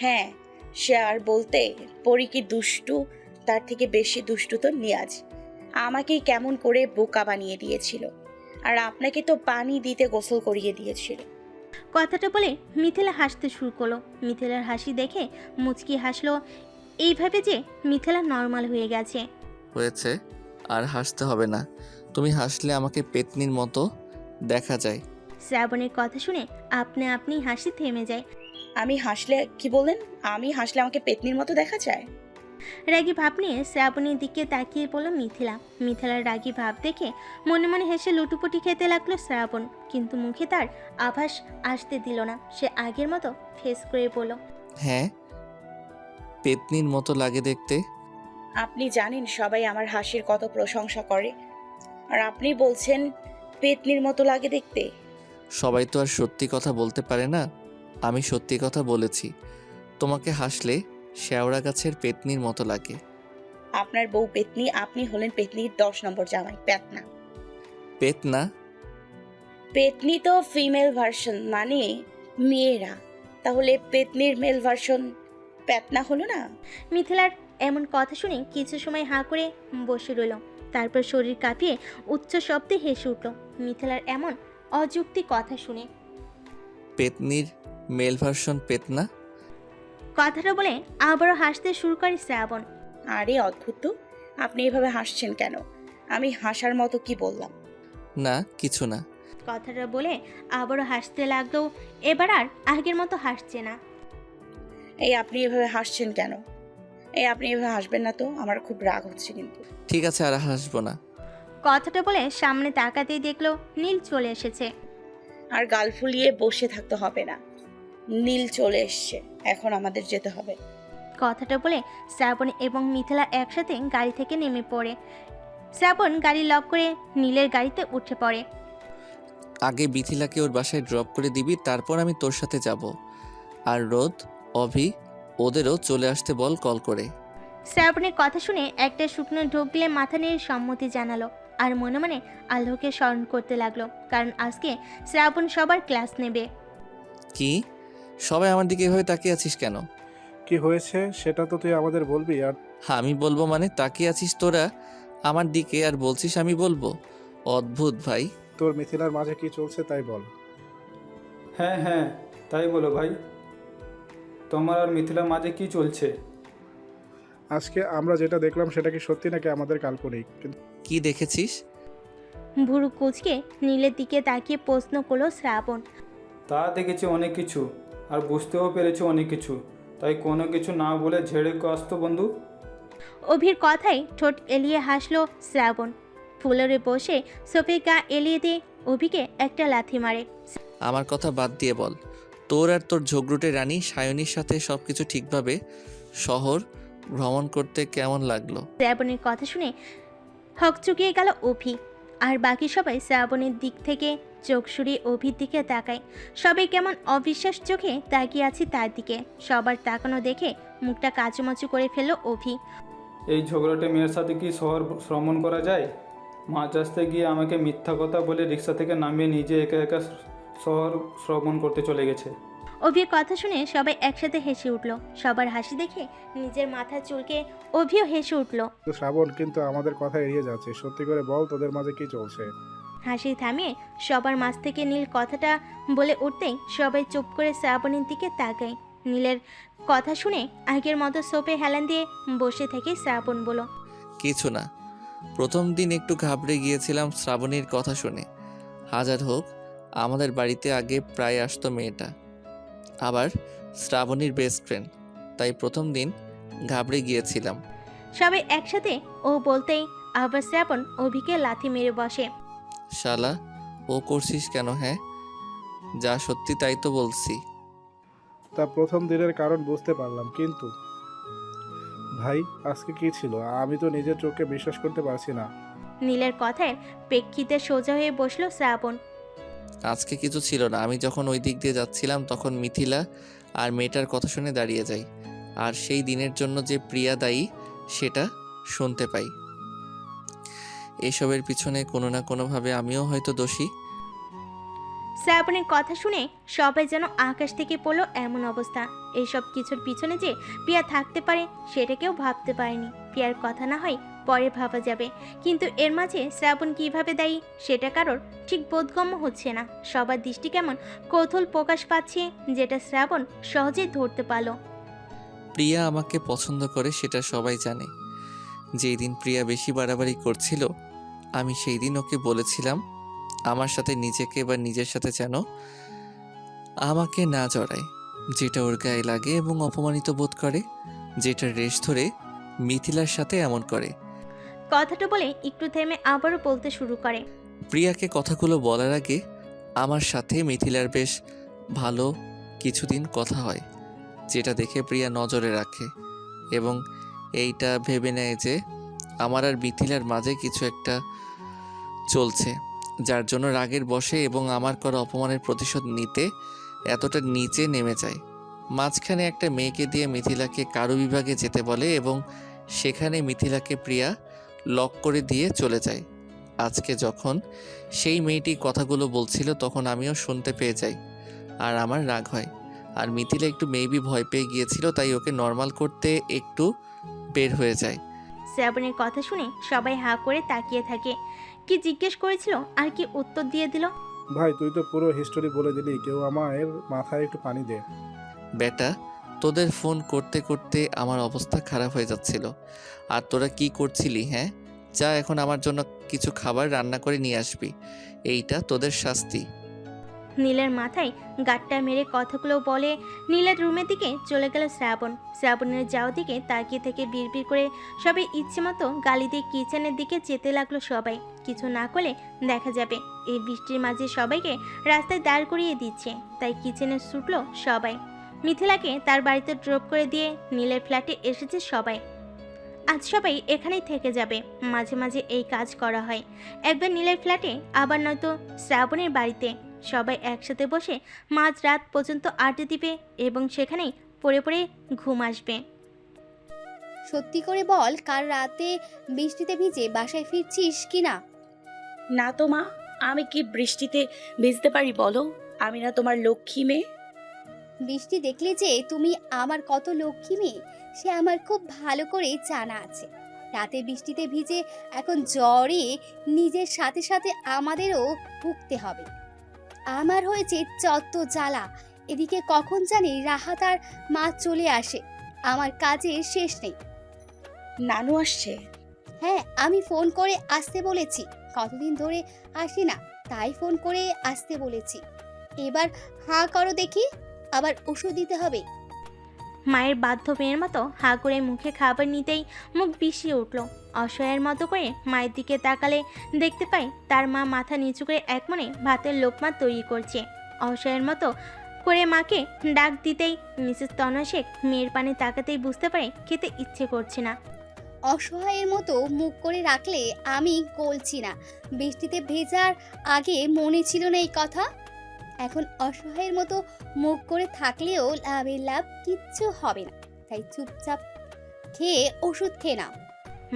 হ্যাঁ, সে আর বলতে, পরি কি দুষ্টু, তার থেকে বেশি দুষ্টু তো নিয়াজ। আমাকেই কেমন করে বোকা বানিয়ে দিয়েছিল, আর আপনাকে তো পানি দিতে গোসল করিয়ে দিয়েছিল। কথাটা বলে মিথিলা হাসতে শুরু করলো। মিথিলার হাসি দেখে মুচকি হাসলো, এইভাবে যে মিথিলা নর্মাল হয়ে গেছে। হয়েছে, আর হাসতে হবে না। তুমি হাসলে আমাকে পেতনির মতো দেখা যায়। শ্রাবণের কথা শুনে আপনি আপনি হাসি থেমে যায়। আমি হাসলে কি বলেন? আমি হাসলে আমাকে পেতনির মতো দেখা যায়? রাগী ভাব নিয়ে শ্রাবণীর দিকে তাকিয়ে পড়ল মিথিলা। মিথিলার রাগী ভাব দেখে মনে মনে হেসে লুটুপুটি খেতে লাগলো শ্রাবণ, কিন্তু মুখে তার আভাস আসতে দিল না। সে আগের মতো ফেস করে বলল, হ্যাঁ, পেতনির মতো লাগে দেখতে। আপনি জানেন সবাই আমার হাসির কত প্রশংসা করে, আর আপনি বলছেন পেতনির মতো লাগে দেখতে? সবাই তো আর সত্যি কথা বলতে পারে না। আমি সত্যি কথা বলেছি। তোমাকে হাসলে শেওড়া গাছের পেতনির মতো লাগে। আপনার বউ পেতনি, আপনি হলেন পেতনির 10 নম্বর জামাই, পেতনা। পেতনা? পেতনি তো ফিমেল ভার্সন, মানে মেয়েরা। তাহলে পেতনির মেল ভার্সন পেতনা হলো না? মিথিলার এমন কথা শুনে কিছু সময় হাঁ করে বসে রইল। তারপর শরীর কাঁপিয়ে উচ্চ শব্দে হেসে উঠল মিথিলার এমন অযুক্তি কথা শুনে। পেতনির মেল ভার্সন পেতনা? কথাটা বলে আবারও হাসতে শুরু করে শ্রাবণ। আরে অদ্ভুত তো, আপনি এভাবে হাসছেন কেন? আমি হাসার মতো কি বললাম? না, কিছু না। কথাটা বলে আবারও হাসতে লাগলো। এবার আর আগের মতো হাসছে না। এই আপনি এভাবে হাসছেন কেন? এই আপনি এভাবে হাসবেন না তো, আমার খুব রাগ হচ্ছে কিন্তু। ঠিক আছে, আর হাসবো না। কথাটা বলে সামনে তাকাতেই দেখলো নীল চলে এসেছে। আর গাল ফুলিয়ে বসে থাকতে হবে না, নীল চলে এসছে, এখন আমাদের যেতে হবে। কথাটা বলে শ্রাবণ এবং মিথিলা একসাথে গাড়ি থেকে নেমে পড়ে। শ্রাবণ গাড়ি লক করে নীলের গাড়িতে উঠে পড়ে। আগে মিথিলাকে ওর বাসায় ড্রপ করে দিবি, তারপর আমি তোর সাথে যাব। আর রোদ, অভি, ওদেরও চলে আসতে বল কল করে। শ্রাবণের কথা শুনে একটা শুকনো ঢোক গিলে মাথা নিয়ে সম্মতি জানালো, আর মনে মনে আল্লাহকে স্মরণ করতে লাগলো, কারণ আজকে শ্রাবণ সবার ক্লাস নেবে। কি? সবাই আমার দিকে এভাবে তাকিয়ে আছিস কেন? কি হয়েছে সেটা তো তুই আমাদের বলবি। আর আমি বলবো মানে? তাকিয়ে আছিস তোরা আমার দিকে আর বলছিস আমি বলবো? অদ্ভুত ভাই। তোর মিথিলার মাঝে কি চলছে তাই বল। হ্যাঁ হ্যাঁ, তাই বলো ভাই। তোমার আর মিথিলার মাঝে কি চলছে? আজকে আমরা যেটা দেখলাম সেটা কি সত্যি নাকি আমাদের কাল্পনিক? কিন্তু কি দেখেছিস? ভুরু কুচকে নীলের দিকে তাকিয়ে প্রশ্ন করলো শ্রাবণ। তা দেখেছি অনেক কিছু, আর বুঝতেও পেরেছি অনেক কিছু, তাই কোনো কিছু না বলে ঝেড়ে আসতো বন্ধু। অভির কথায় ঠোঁট এলিয়ে হাসলো শ্রাবণ। ফুলরে বসে সোফে গা এলিয়ে দিয়ে অভিকে একটা লাথি মারে। আমার কথা বাদ দিয়ে বল, তোর আর তোর ঝগড়ুটে রানী সায়নীর সাথে সবকিছু ঠিকভাবে শহর ভ্রমণ করতে কেমন লাগলো? শ্রাবণের কথা শুনে হকচকিয়ে গেল অভি, আর বাকি সবাই শ্রাবণের দিক থেকে চোখ সরিয়ে অভির দিকে তাকায়। সবাই কেমন অবিশ্বাস চোখে তাকিয়ে আছে তার দিকে। সবার তাকানো দেখে মুখটা কাচুমাচু করে ফেলল অভি। এই ঝগড়াটে মেয়ের সাথে কি শহর ভ্রমণ করা যায়? মাঝ রাস্তায় গিয়ে আমাকে মিথ্যা কথা বলে রিক্সা থেকে নামিয়ে নিজে একা একা শহর ভ্রমণ করতে চলে গেছে। অভির কথা শুনে সবাই একসাথে হেসে উঠল। সবার হাসি দেখে নিজের মাথা চুলকে অভিও হেসে উঠল। শ্রাবণ কিন্তু আমাদের কথা এড়িয়ে যাচ্ছে, সত্যি করে বল তোদের মাঝে কি চলছে। হাসি থামিয়ে সবার মাঝ থেকে নীল কথাটা বলে উঠতেই সবাই চুপ করে শ্রাবণের দিকে তাকায়। নীলের কথা শুনে আগের মতো সোপে হেলান দিয়ে বসে থেকে শ্রাবণ বলল, কিছু না, প্রথম দিন একটু ঘাবড়ে গিয়েছিলাম শ্রাবণীর কথা শুনে। হাজার হোক, আমাদের বাড়িতে আগে প্রায় আসতো মেয়েটা, আবার শ্রাবণীর বেস্ট ফ্রেন্ড, তাই প্রথম দিন ঘাবড়ে গিয়েছিলাম। সবাই একসাথে ও বলতেই আবার শ্রাবণ অভিকে লাথি মেরে বসে। শালা, ও করছিস কেন? হ্যাঁ, যা সত্যি তাই তো বলছি। তা প্রথম দিনের কারণ বুঝতে পারলাম, কিন্তু ভাই আজকে কি ছিল আমি তো নিজের চোখে বিশ্বাস করতে পারছি না। নীলের কথায় প্রেক্ষিতে সোজা হয়ে বসলো শ্রাবণ। আজকে কিছু ছিল না। আমি যখন ওই দিক দিয়ে যাচ্ছিলাম তখন মিথিলা আর মেয়েটার কথা শুনে দাঁড়িয়ে যাই, আর সেই দিনের জন্য যে প্রিয়া দায়ী সেটা শুনতে পাই। এসবের পিছনে কোনো না কোনোভাবে আমিও হয়তো দোষী। শ্রাবণের কথা শুনে সবাই যেন আকাশ থেকে পড়লো এমন অবস্থা। এইসব কিছুর পিছনে যে প্রিয়া থাকতে পারে সেটা কেউ ভাবতে পারেনি। প্রিয়ার কথা না হয় পরে ভাবা যাবে, কিন্তু এর মাঝে শ্রাবণ কিভাবে দায়ী সেটা কারোর ঠিক বোধগম্য হচ্ছে না। সবার দৃষ্টি কেমন কৌতূহল প্রকাশ পাচ্ছে, যেটা শ্রাবণ সহজেই ধরতে পারল। প্রিয়া আমাকে পছন্দ করে সেটা সবাই জানে। যেই দিন প্রিয়া বেশি বাড়াবাড়ি করছিল, আমি সেই দিন ওকে বলেছিলাম আমার সাথে নিজেকে বা নিজের সাথে যেন আমাকে না জড়ায়, যেটা ওর গায়ে লাগে এবং অপমানিত বোধ করে, যেটা রেশ ধরে মিথিলার সাথে এমন করে। কথাটা বলে একটু থেমে আবারও বলতে শুরু করে। প্রিয়াকে কথাগুলো বলার আগে আমার সাথে মিথিলার বেশ ভালো কিছুদিন কথা হয়, যেটা দেখে প্রিয়া নজরে রাখে এবং এইটা ভেবে নেয় যে আমার আর মিথিলার মাঝে কিছু একটা চলছে, যার জন্য রাগের বশে এবং আমার করা অপমানের প্রতিশোধ নিতে এতটা নিচে নেমে যায়। মাঝখানে একটা মেয়েকে দিয়ে মিথিলাকে কারু বিভাগে যেতে বলে এবং সেখানে মিথিলাকে প্রিয়া লক করে দিয়ে চলে যায়। আজকে যখন সেই মেয়েটি কথাগুলো বলছিল তখন আমিও শুনতে পেয়ে যাই আর আমার রাগ হয়। আর মিথিলা একটু মেবি ভয় পেয়ে গিয়েছিল, তাই ওকে নর্মাল করতে একটু বের হয়ে যায়। শ্রাবণের কথা শুনে সবাই হা করে তাকিয়ে থাকে। কি জিজ্ঞেস করেছিল আর কি উত্তর দিয়ে দিল। ভাই তুই তো পুরো হিস্টোরি বলে দিলি, কেউ আমার মাথায় একটু পানি দে। বেটা, তোদের ফোন করতে করতে আমার অবস্থা খারাপ হয়ে যাচ্ছিল। আর তোরা কি করছিলি? হ্যাঁ, যা এখন আমার জন্য কিছু খাবার রান্না করে নিয়ে আসবি, এইটা তোদের শাস্তি। নীলের মাথায় গাট্টা মেরে কথাগুলো বলে নীলের রুমের দিকে চলে গেল শ্রাবণ। শ্রাবণের যাওয়ার দিকে তাকিয়ে থেকে বিড়বিড় করে সবাই ইচ্ছে মতো গালি দিয়ে কিচেনের দিকে যেতে লাগলো। সবাই কিছু না করলে দেখা যাবে এই বৃষ্টির মাঝে সবাইকে রাস্তায় দাঁড় করিয়ে দিচ্ছে, তাই কিচেনে ছুটলো সবাই। মিথিলাকে তার বাড়িতে ড্রপ করে দিয়ে নীলের ফ্ল্যাটে এসেছে সবাই। আজ সবাই এখানেই থেকে যাবে, মাঝে মাঝে এই কাজ করা হয়। একবার নীলের ফ্ল্যাটে, আবার নয়তো শ্রাবণের বাড়িতে। সবাই একসাথে বসে মাঝ রাত পর্যন্ত আড্ডা দিবে এবং সেখানেই পড়ে পড়ে ঘুম আসবে। সত্যি করে বল, কাল রাতে বৃষ্টিতে ভিজে বাসায় ফিরছিস কি না? না তো মা, আমি কি বৃষ্টিতে ভিজতে পারি বলো? আমি না তোমার লক্ষ্মী মেয়ে। বৃষ্টি দেখলে যে তুমি আমার কত লক্ষ্মী মেয়ে সে আমার খুব ভালো করে জানা আছে। রাতে বৃষ্টিতে ভিজে এখন জ্বরে নিজের সাথে সাথে আমাদেরও ভুগতে হবে। আমার হয়েছে চত্ব জ্বালা, এদিকে কখন জানি রাহাত আর মা চলে আসে, আমার কাজের শেষ নেই। নানু আসছে? হ্যাঁ, আমি ফোন করে আসতে বলেছি, কতদিন ধরে আসি না, তাই ফোন করে আসতে বলেছি। এবার হাঁ করো দেখি, আবার ওষুধ দিতে হবে। মায়ের বাধ্য মেয়ের মতো হা করে মুখে খাবার নিতেই মুখ বিষিয়ে উঠল। অসহায়ের মতো করে মায়ের দিকে তাকালে দেখতে পাই তার মা মাথা নিচু করে এক মনে ভাতের লোকমা তৈরি করছে। অসহায়ের মতো করে মাকে ডাক দিতেই মিসেস তনয়া শেখ মেয়ের পানে তাকাতেই বুঝতে পারে খেতে ইচ্ছে করছে না। অসহায়ের মতো মুখ করে রাখলে আমি গলছি না। বৃষ্টিতে ভেজার আগে মনে ছিল না এই কথা। এখন অসহায়ের মতো মুখ করে থাকলেও লাভের লাভ কিচ্ছু হবে না, তাই চুপচাপ খেয়ে ওষুধ খেয়ে নাও।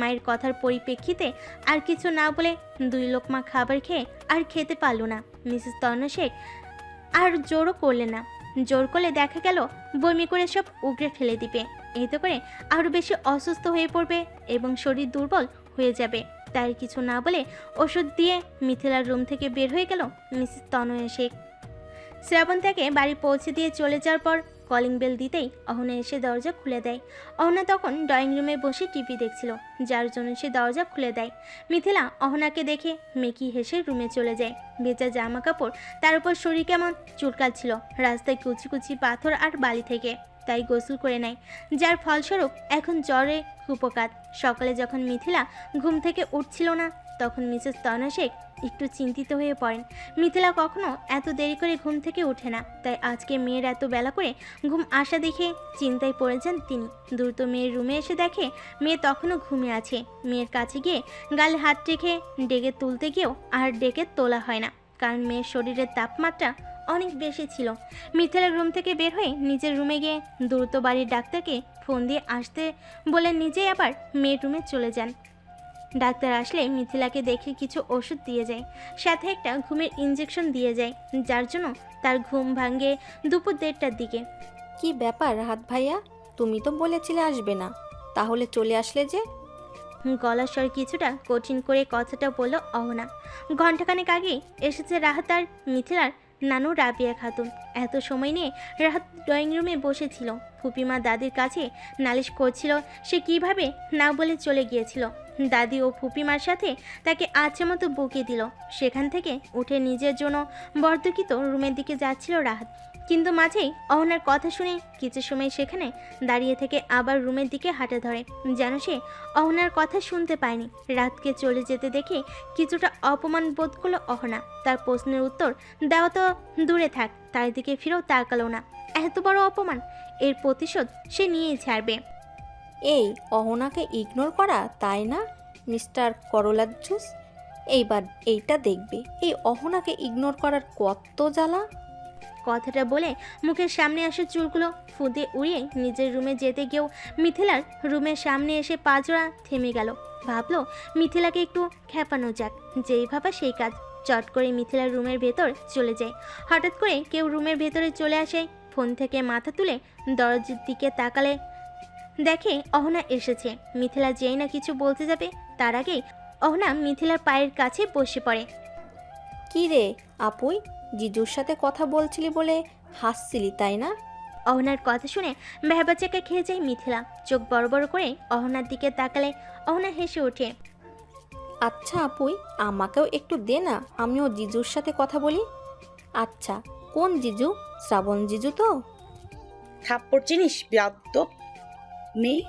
মায়ের কথার পরিপ্রেক্ষিতে আর কিছু না বলে 2 লোকমা খাবার খেয়ে আর খেতে পারল না। মিসেস তনয়া শেখ আর জোরও করলে না। জোর করলে দেখা গেল বমি করে সব উগড়ে ফেলে দিবে, এতে করে আরও বেশি অসুস্থ হয়ে পড়বে এবং শরীর দুর্বল হয়ে যাবে। তাই কিছু না বলে ওষুধ দিয়ে মিথিলার রুম থেকে বের হয়ে গেল মিসেস তনয়া শেখ। শ্রাবণ তাকে বাড়ি পৌঁছে দিয়ে চলে যাওয়ার পর কলিং বেল দিতেই অহনা এসে দরজা খুলে দেয়। অহনা তখন ড্রয়িং রুমে বসে টিভি দেখছিল, যার জন্য সে দরজা খুলে দেয়। মিথিলা অহনাকে দেখে মেকি হেসে রুমে চলে যায়। ভেজা জামা কাপড়, তার উপর শরীর কেমন চুলকাচ্ছিল রাস্তায় কুচি কুচি পাথর আর বালি থেকে, তাই গোসল করে নেয়, যার ফলস্বরূপ এখন জ্বরে কুপকাত। সকালে যখন মিথিলা ঘুম থেকে উঠছিল না তখন মিসেস তনয়া শেখ একটু চিন্তিত হয়ে পড়েন। মিথিলা কখনো এত দেরি করে ঘুম থেকে ওঠে না, তাই আজকে মেয়ের এত বেলা করে ঘুম আসা দেখে চিন্তায় পড়ে যান তিনি। দ্রুত মেয়ের রুমে এসে দেখে মেয়ে তখনও ঘুমিয়ে আছে। মেয়ের কাছে গিয়ে গালে হাত রেখে ডেকে তুলতে গিয়েও আর ডেকে তোলা হয় না, কারণ মেয়ের শরীরের তাপমাত্রা অনেক বেশি ছিল। মিথিলার রুম থেকে বের হয়ে নিজের রুমে গিয়ে দ্রুত বাড়ির ডাক্তারকে ফোন দিয়ে আসতে বলে নিজেই আবার মেয়ের রুমে চলে যান। ডাক্তার আসলে মিথিলাকে দেখে কিছু ওষুধ দিয়ে যায়, সাথে একটা ঘুমের ইঞ্জেকশন দিয়ে যায়, যার জন্য তার ঘুম ভাঙে দুপুর 1:30টার দিকে। কি ব্যাপার রাহাত ভাইয়া, তুমি তো বলেছিলে আসবে না, তাহলে চলে আসলে যে? গলার স্বর কিছুটা কঠিন করে কথাটা বলল অহনা। ঘণ্টাখানেক আগে এসেছে রাহাত আর মিথিলার নানু রাবিয়া খাতুন। এত সময় নিয়ে রাহাত ড্রয়িং রুমে বসেছিল, ফুপিমা দাদির কাছে নালিশ করছিল সে কিভাবে না বলে চলে গিয়েছিল। দাদি ও ফুপিমার সাথে তাকে আচ্ছা মতো বকিয়ে দিল। সেখান থেকে উঠে নিজের জন্য বর্ধকিত রুমের দিকে যাচ্ছিল রাহাত, কিন্তু মাঝেই অহনার কথা শুনে কিছু সময় সেখানে দাঁড়িয়ে থেকে আবার রুমের দিকে হাঁটা ধরে, যেন সে অহনার কথা শুনতে পায়নি। রাতকে চলে যেতে দেখে কিছুটা অপমান বোধ করলো অহনা। তার প্রশ্নের উত্তর দেওয়া তো দূরে থাক, তার দিকে ফিরেও তাকালো না। এত বড় অপমান, এর প্রতিশোধ সে নিয়েই ছাড়বে। এই অহনাকে ইগনোর করা, তাই না মিস্টার করলার জুস? এইবার এইটা দেখবে, এই অহনাকে ইগনোর করার কত জ্বালা। কথাটা বলে মুখের সামনে আসা চুলগুলো ফুঁদে উড়িয়ে নিজের রুমে যেতে গিয়েও মিথিলার রুমের সামনে এসে পাজোড়া থেমে গেল। ভাবলো মিথিলাকে একটু খেপানো যাক, যেই ভাবা সেই কাজ। চট করে মিথিলার রুমের ভেতর চলে যায়। হঠাৎ করে কেউ রুমের ভেতরে চলে আসে। ফোন থেকে মাথা তুলে দরজার দিকে তাকালে দেখে অহনা এসেছে। মিথিলা যেই না কিছু বলতে যাবে তার আগেই অহনা মিথিলার পায়ের কাছে বসে পড়ে। কি রে আপুই, জিজুর সাথে কথা বলছিলি বলে হাসছিলি তাই না? অহনার কথা শুনে ভ্যাবাচাকা খেয়ে যায় মিথিলা। চোখ বড় বড় করে অহনার দিকে তাকালে অহনা হেসে ওঠে। আচ্ছা আপুই, আমাকেও একটু দে না, আমিও জিজুর সাথে কথা বলি। আচ্ছা, কোন জিজু? শ্রাবণ জিজু তো? থাপ্পড় চিনিস বেয়াদ্দপ মেয়ে,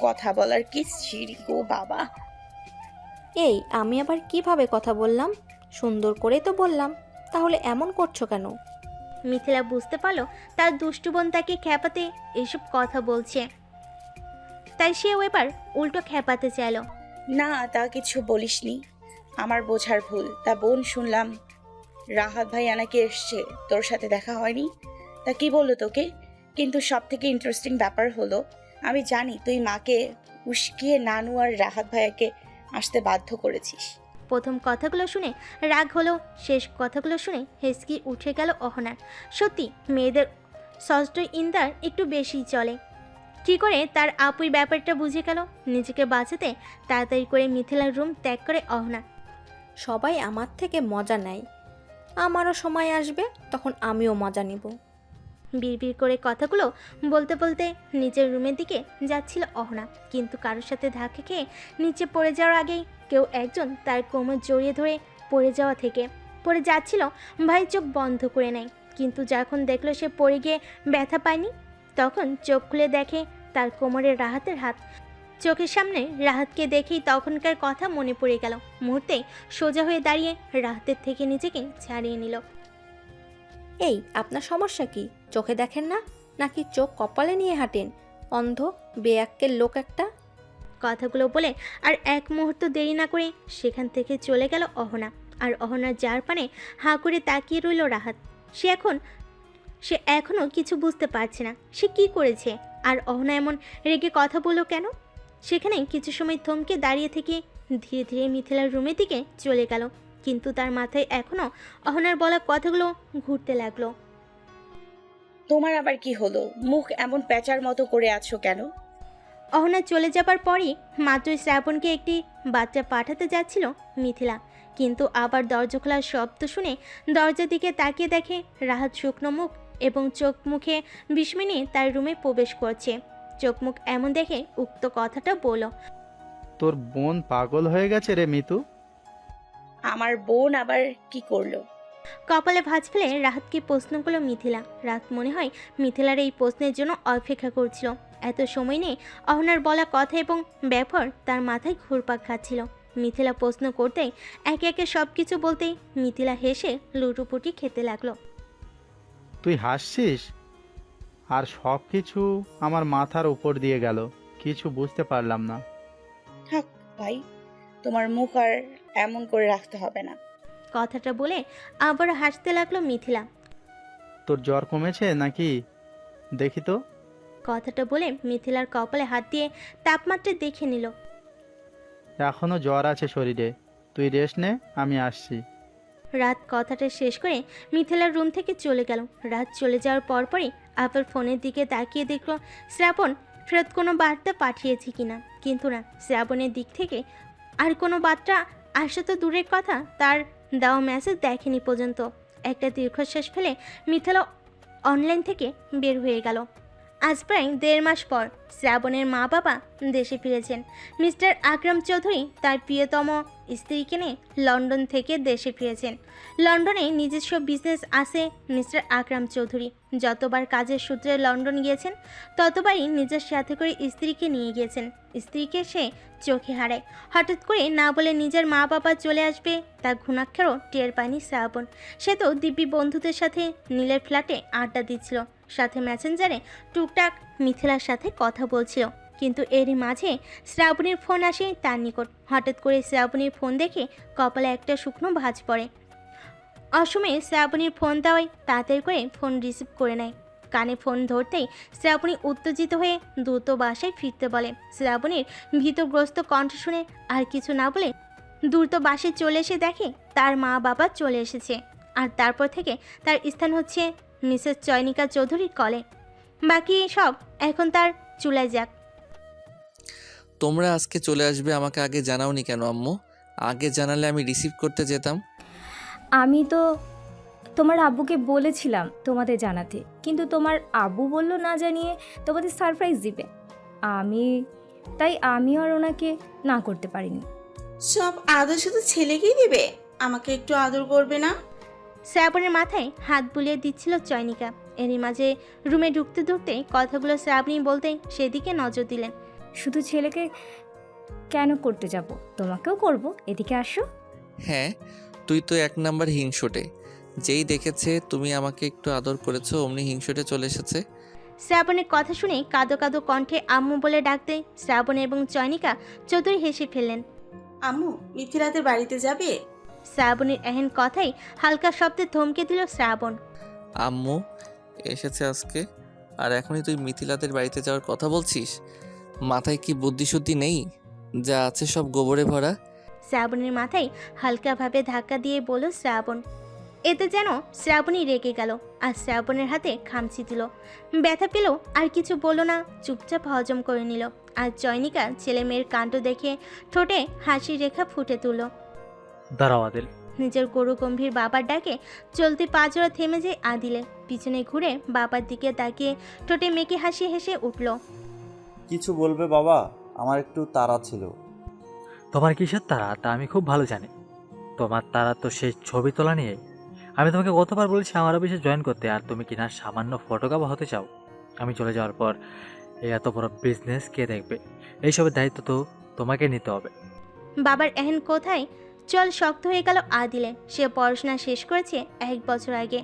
কথা বলার কি সিঁড়ি গো বাবা। এই আমি আবার কিভাবে কথা বললাম? সুন্দর করেই তো বললাম, তাহলে এমন করছো কেন? মিথিলা বুঝতে পারলো তার দুষ্টু বোন তাকে খেপাতে এসব কথা বলছে, তাই সেও এবার উল্টো খেপাতে চাইল। না, তা কিছু বলিসনি, আমার বোঝার ভুল। তা বোন, শুনলাম রাহাত ভাই নাকি এসছে, তোর সাথে দেখা হয়নি, তা কি বললো তোকে? কিন্তু সব থেকে ইন্টারেস্টিং ব্যাপার হলো, আমি জানি তুই মাকে উস্কিয়ে নানু আর রাহাত ভাইয়াকে আসতে বাধ্য করেছিস। প্রথম কথাগুলো শুনে রাগ হলো, শেষ কথাগুলো শুনে হেসকি উঠে গেল অহনার। সত্যি মেয়েদের ষষ্ঠ ইন্দার একটু বেশিই চলে। কি করে তার আপুই ব্যাপারটা বুঝে গেল। নিজেকে বাঁচাতে তাড়াতাড়ি করে মিথিলার রুম ত্যাগ করে অহনা। সবাই আমার থেকে মজা নেয়, আমারও সময় আসবে, তখন আমিও মজা নিব। বিড়বিড় করে কথাগুলো বলতে বলতে নিজের রুমের দিকে যাচ্ছিল অহনা, কিন্তু কারোর সাথে ধাক্কা খেয়ে নিচে পড়ে যাওয়ার আগেই কেউ একজন তার কোমর জড়িয়ে ধরে পড়ে যাচ্ছিল। ভাই চোখ বন্ধ করে নেয়, কিন্তু যখন দেখলো সে পড়ে গিয়ে ব্যথা পায়নি, তখন চোখ খুলে দেখে তার কোমরে রাহাতের হাত। চোখের সামনে রাহাতকে দেখেই তখনকার কথা মনে পড়ে গেল। মুহূর্তেই সোজা হয়ে দাঁড়িয়ে রাহাতের থেকে নিজেকে ছাড়িয়ে নিল। এই আপনার সমস্যা কি? চোখে দেখেন না, নাকি চোখ কপালে নিয়ে হাঁটেন? অন্ধ বেয়াক্কের লোক একটা। কথাগুলো বলে আর এক মুহূর্ত দেরি না করে সেখান থেকে চলে গেল অহনা। আর অহনার যার পানে হাঁ করে তাকিয়ে রইল রাহাত। সে এখনও কিছু বুঝতে পারছে না সে কি করেছে, আর অহনা এমন রেগে কথা বলল কেন। সেখানে কিছু সময় থমকে দাঁড়িয়ে থেকে ধীরে ধীরে মিথিলার রুমের দিকে চলে গেল, কিন্তু তার মাথায় এখনও অহনার বলা কথাগুলো ঘুরতে লাগলো। তোমার আবার কি হলো? মুখ এমন প্যাঁচার মতো করে আছো কেন? অহনা চলে যাবার পরই মাত্রই শ্রাবণকে একটি বাচ্চা পাঠাতে যাচ্ছিল মিথিলা, কিন্তু আবার দরজা খোলার শব্দ শুনে দরজার দিকে তাকিয়ে দেখে রাহাত শুকনো মুখ এবং চোখ মুখে বিস্ময় নিয়ে তার রুমে প্রবেশ করছে। চোখ মুখ এমন দেখে উক্ত কথাটা বলল। তোর বোন পাগল হয়ে গেছে রে মিতু। আমার বোন আবার কি করলো? কপালে ভাঁজ ফেলে রাহাতকে প্রশ্ন করলো মিথিলা। রাত মনে হয় মিথিলার এই প্রশ্নের জন্য অপেক্ষা করছিল। এত সময় নিয়ে অহনার বলা কথা এবং ব্যবহার তার মাথায় ঘুরপাক খাচ্ছিল। মিথিলা প্রশ্ন করতেই একে একে সব কিছু বলতেই মিথিলা হেসে লুটুপুটি খেতে লাগলো। তুই হাসছিস, আর সব কিছু আমার মাথার উপর দিয়ে গেল, কিছু বুঝতে পারলাম না। থাক ভাই, তোমার মুখ আর এমন করে রাখতে হবে না। কথাটা বলে আবার হাসতে লাগলো মিথিলা। তোর জ্বর কমেছে নাকি দেখি তো। কথাটা বলে মিথিলার কপালে হাত দিয়ে তাপমাত্রা দেখে নিল। এখনও জ্বর আছে শরীরে। তুই রেস্ট নে, আমি আসছি। রাত কথাটা শেষ করে মিথিলার রুম থেকে চলে গেল। রাত চলে যাওয়ার পরপরই আবার ফোনের দিকে তাকিয়ে দেখল শ্রাবণ ফেরত কোনো বার্তা পাঠিয়েছে কিনা, কিন্তু না, শ্রাবণের দিক থেকে আর কোনো বার্তা আসা তো দূরের কথা, তার দেওয়া মেসেজ দেখেনি পর্যন্ত। একটা দীর্ঘশ্বাস ফেলে মিথিলা অনলাইন থেকে বের হয়ে গেল। আজ প্রায় 1.5 মাস পর শ্রাবণের মা বাবা দেশে ফিরেছেন। মিস্টার আকরাম চৌধুরী তার প্রিয়তম স্ত্রীকে নিয়ে লন্ডন থেকে দেশে ফিরেছেন। লন্ডনে নিজস্ব বিজনেস আছে মিস্টার আকরাম চৌধুরী। যতবার কাজের সূত্রে লন্ডন গিয়েছেন ততবারই নিজের সাথে করে স্ত্রীকে নিয়ে গিয়েছেন। স্ত্রীকে সে চোখে হারায়। হঠাৎ করে না বলে নিজের মা বাবা চলে আসবে তা ঘুণাক্ষরও টের পায়নি শ্রাবণ। সে তো দিব্যি বন্ধুদের সাথে নীলের ফ্ল্যাটে আড্ডা দিচ্ছিল, সাথে মেসেঞ্জারে টুকটাক মিথিলার সাথে কথা বলছিল। কিন্তু এরই মাঝে শ্রাবণীর ফোন আসে তার নিকট। হঠাৎ করে শ্রাবণীর ফোন দেখে কপালে একটা শুকনো ভাঁজ পড়ে। অসময়ে শ্রাবণীর ফোন দেওয়ায় তাড়াতাড়ি করে ফোন রিসিভ করে নেয়। কানে ফোন ধরতেই শ্রাবণী উত্তেজিত হয়ে দ্রুত বাসায় ফিরতে বলে। শ্রাবণীর ভীতগ্রস্ত কণ্ঠ শুনে আর কিছু না বলে দ্রুত বাসায় চলে এসে দেখে তার মা বাবা চলে এসেছে। আর তারপর থেকে তার স্থান হচ্ছে মিসেস চয়নিকা চৌধুরীর কলে। বাকি সব এখন তার চুলায় যাক। তোমরা আজকে চলে আসবে, আমাকে আগে জানাওনি কেন আম্মু? আগে জানালে আমি রিসিভ করতে যেতাম। আমি তো তোমার আব্বুকে বলেছিলাম তোমাদের জানাতে, কিন্তু তোমার আব্বু বলল না জানিয়ে তোমাদের সারপ্রাইজ দিবে। তাই আমি আর ওনাকে না করতে পারিনি। সব আদর শুধু ছেলেকেই দিবে, আমাকে একটু আদর করবে না? শ্রাবণের মাথায় হাত বুলিয়ে দিচ্ছিল চয়নিকা। এরই মাঝে রুমে ঢুকতে ঢুকতে কথাগুলো শ্রাবণী বলতেই সেদিকে নজর দিলেন। শুধু ছেলেকে কেন করতে যাব, তোমাকেও করব, এদিকে আসো। হ্যাঁ, তুই তো 1 নাম্বার হিংসুটে। যেই দেখেছে তুমি আমাকে একটু আদর করেছো অমনি হিংসুটে চলে এসেছে। শ্রাবণের কথা শুনে কাঁদো কাঁদো কণ্ঠে আম্মু বলে ডাকতে শ্রাবণ এবং চয়নিকা চৌধুরী হেসে ফেললেন। আম্মু মিথিলাদের বাড়িতে যাবে? শ্রাবণীর এহেন কথাই হালকা শব্দে ধমকে দিল শ্রাবণ। আম্মু এসেছে আজকে, আর এখনই তুই মিথিলাদের বাড়িতে যাওয়ার কথা বলছিস? মাথায় কি বুদ্ধিশুদ্ধি নেই? যা আছে সব গোবরে ভরা। শ্রাবণীর মাথায় হালকাভাবে ধাক্কা দিয়ে বলল শ্রাবণ। এতে যেন শ্রাবণী রেগে গেল আর শ্রাবণের হাতে খামচি দিল। ব্যথা পেল আর কিছু বলল না, চুপচাপ হজম করে নিল। আর চয়নিকা ছেলে মেয়ের কাণ্ড দেখে ঠোঁটে হাসির রেখা ফুটে তুলল। দাঁড়াও আদিল। নিজের গরু গম্ভীর বাবার ডাকে চলতে পাজরা থেমে যায় আদিলে। পিছনে ঘুরে বাবার দিকে তাকিয়ে ঠোঁটে মেকে হাসি হেসে উঠল। কিছু বলবে বাবা? আমার একটু তাড়া ছিল। তোমার কিসের তারা তা আমি খুব ভালো জানি। তোমার তারা তো সেই ছবি তোলা নিয়ে। আমি তোমাকে কতবার বলেছি আমার অফিসে জয়েন করতে, আর তুমি কিনা সামান্য ফটোগ্রাফার হতে চাও। আমি চলে যাওয়ার পর এই এত বড় বিজনেস কে দেখবে? এইসবের দায়িত্ব তো তোমাকে নিতে হবে। বাবার এহেন কোথায় চল শক্ত হয়ে গেল আদিলে। সে পড়াশোনা শেষ করেছে 1 বছর আগে,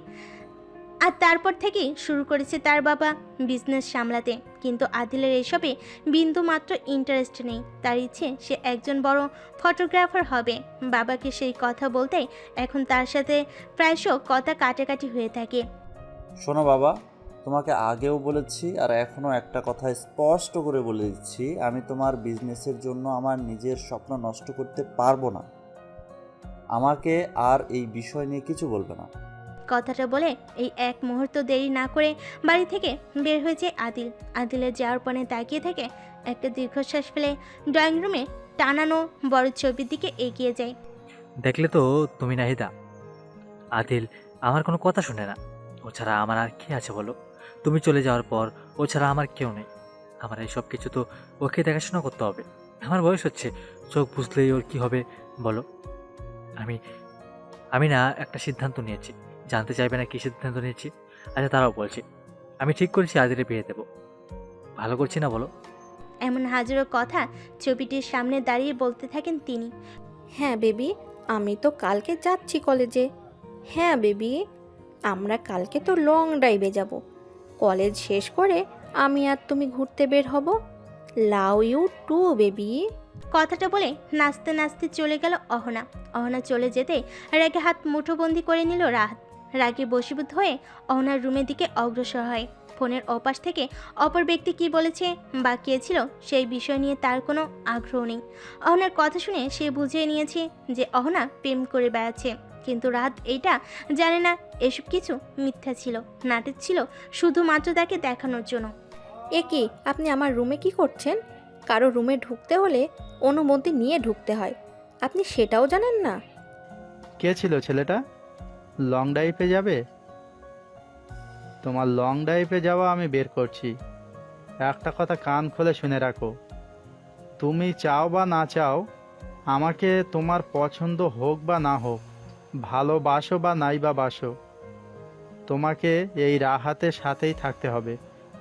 আর তারপর থেকেই শুরু করেছে তার বাবা বিজনেস সামলাতে। কিন্তু আদিলের এসবে বিন্দু মাত্র ইন্টারেস্ট নেই। তার ইচ্ছে সে একজন বড় ফটোগ্রাফার হবে। বাবাকে সেই কথা বলতেই এখন তার সাথে প্রায়শ কথা কাটাকাটি হয়ে থাকে। শোনো বাবা, তোমাকে আগেও বলেছি আর এখনও একটা কথা স্পষ্ট করে বলে দিচ্ছি, আমি তোমার বিজনেসের জন্য আমার নিজের স্বপ্ন নষ্ট করতে পারবো না। আমাকে আর এই বিষয় নিয়ে কিছু বলবে না। কথাটা বলে এই এক মুহূর্ত দেরি না করে বাড়ি থেকে বের হয়েছে আদিল। আদিলের যাওয়ার পরে তাকিয়ে থেকে একটা দীর্ঘশ্বাস ফেলে ড্রয়িং রুমে টানানো বড় ছবির দিকে এগিয়ে যায়। দেখলে তো তুমি নাহিদা, আদিল আমার কোনো কথা শুনে না। ও ছাড়া আমার আর কে আছে বলো? তুমি চলে যাওয়ার পর ও ছাড়া আমার কেউ নেই। আমার এই সব কিছু তো ওকে দেখাশোনা করতে হবে। আমার বয়স হচ্ছে, চোখ বুঝলেই ওর কি হবে বলো? আমি না একটা সিদ্ধান্ত নিয়েছি। জানতে চাইবে না কি সিদ্ধান্ত নিয়েছি? আচ্ছা তারাও বলছি, আমি ঠিক করেছি আদিলে বিয়ে দেবো। ভালো করছি না বলো? এমন হাজারো কথা ছবিটির সামনে দাঁড়িয়ে বলতে থাকেন তিনি। হ্যাঁ বেবি, আমি তো কালকে যাচ্ছি কলেজে। হ্যাঁ বেবি, আমরা কালকে তো লং ড্রাইভে যাব। কলেজ শেষ করে আমি আর তুমি ঘুরতে বের হব। Love you too baby. কথাটা বলে নাচতে নাচতে চলে গেল অহনা। অহনা চলে যেতে রাগে হাত মুঠোবন্দি করে নিল রাহাত। রাগে বশীভূত হয়ে অহনার রুমের দিকে অগ্রসর হয়। ফোনের ওপাশ থেকে অপর ব্যক্তি কি বলেছে বা কে ছিল সেই বিষয় নিয়ে তার কোনো আগ্রহ নেই। অহনার কথা শুনে সে বুঝিয়ে নিয়েছে যে অহনা প্রেম করে বেড়াচ্ছে, কিন্তু রাত এইটা জানে না এসব কিছু মিথ্যা ছিল, নাটক ছিল, শুধুমাত্র তাকে দেখানোর জন্য। এ কি, আপনি আমার রুমে কি করছেন? কারো রুমে ঢুকতে হলে অনুমতি নিয়ে ঢুকতে হয়, আপনি সেটাও জানেন না? কে ছিল ছেলেটা? লং ড্রাইভে যাবে? তোমার লং ড্রাইভে যাওয়া আমি বের করছি। একটা কথা কান খুলে শুনে রাখো, তুমি চাও বা না চাও, আমাকে তোমার পছন্দ হোক বা না হোক, ভালোবাসো বা নাই বা বাসো, তোমাকে এই রাহাতের সাথেই থাকতে হবে।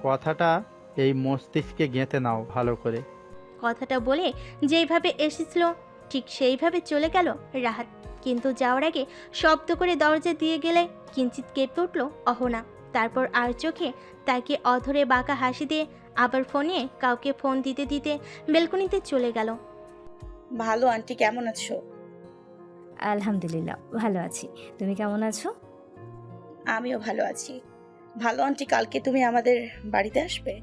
কথাটা এই মস্তিষ্কে গেঁথে নাও ভালো করে। কথাটা বলে যেইভাবে এসেছিল ঠিক সেইভাবে চলে গেল রাহাত, কিন্তু যাওয়ার আগে শব্দ করে দরজা দিয়ে গেলে কিঞ্চিত কেঁপে উঠল অহনা। তারপর আর চোখে তাকে অধরে বাঁকা হাসি দিয়ে আবার ফোনে কাউকে ফোন দিতে দিতে বেলকনিতে চলে গেল। ভালো আন্টি, কেমন আছো? আলহামদুলিল্লাহ ভালো আছি, তুমি কেমন আছো? আমিও ভালো আছি। ভালো আন্টি, কালকে তুমি আমাদের বাড়িতে আসবে?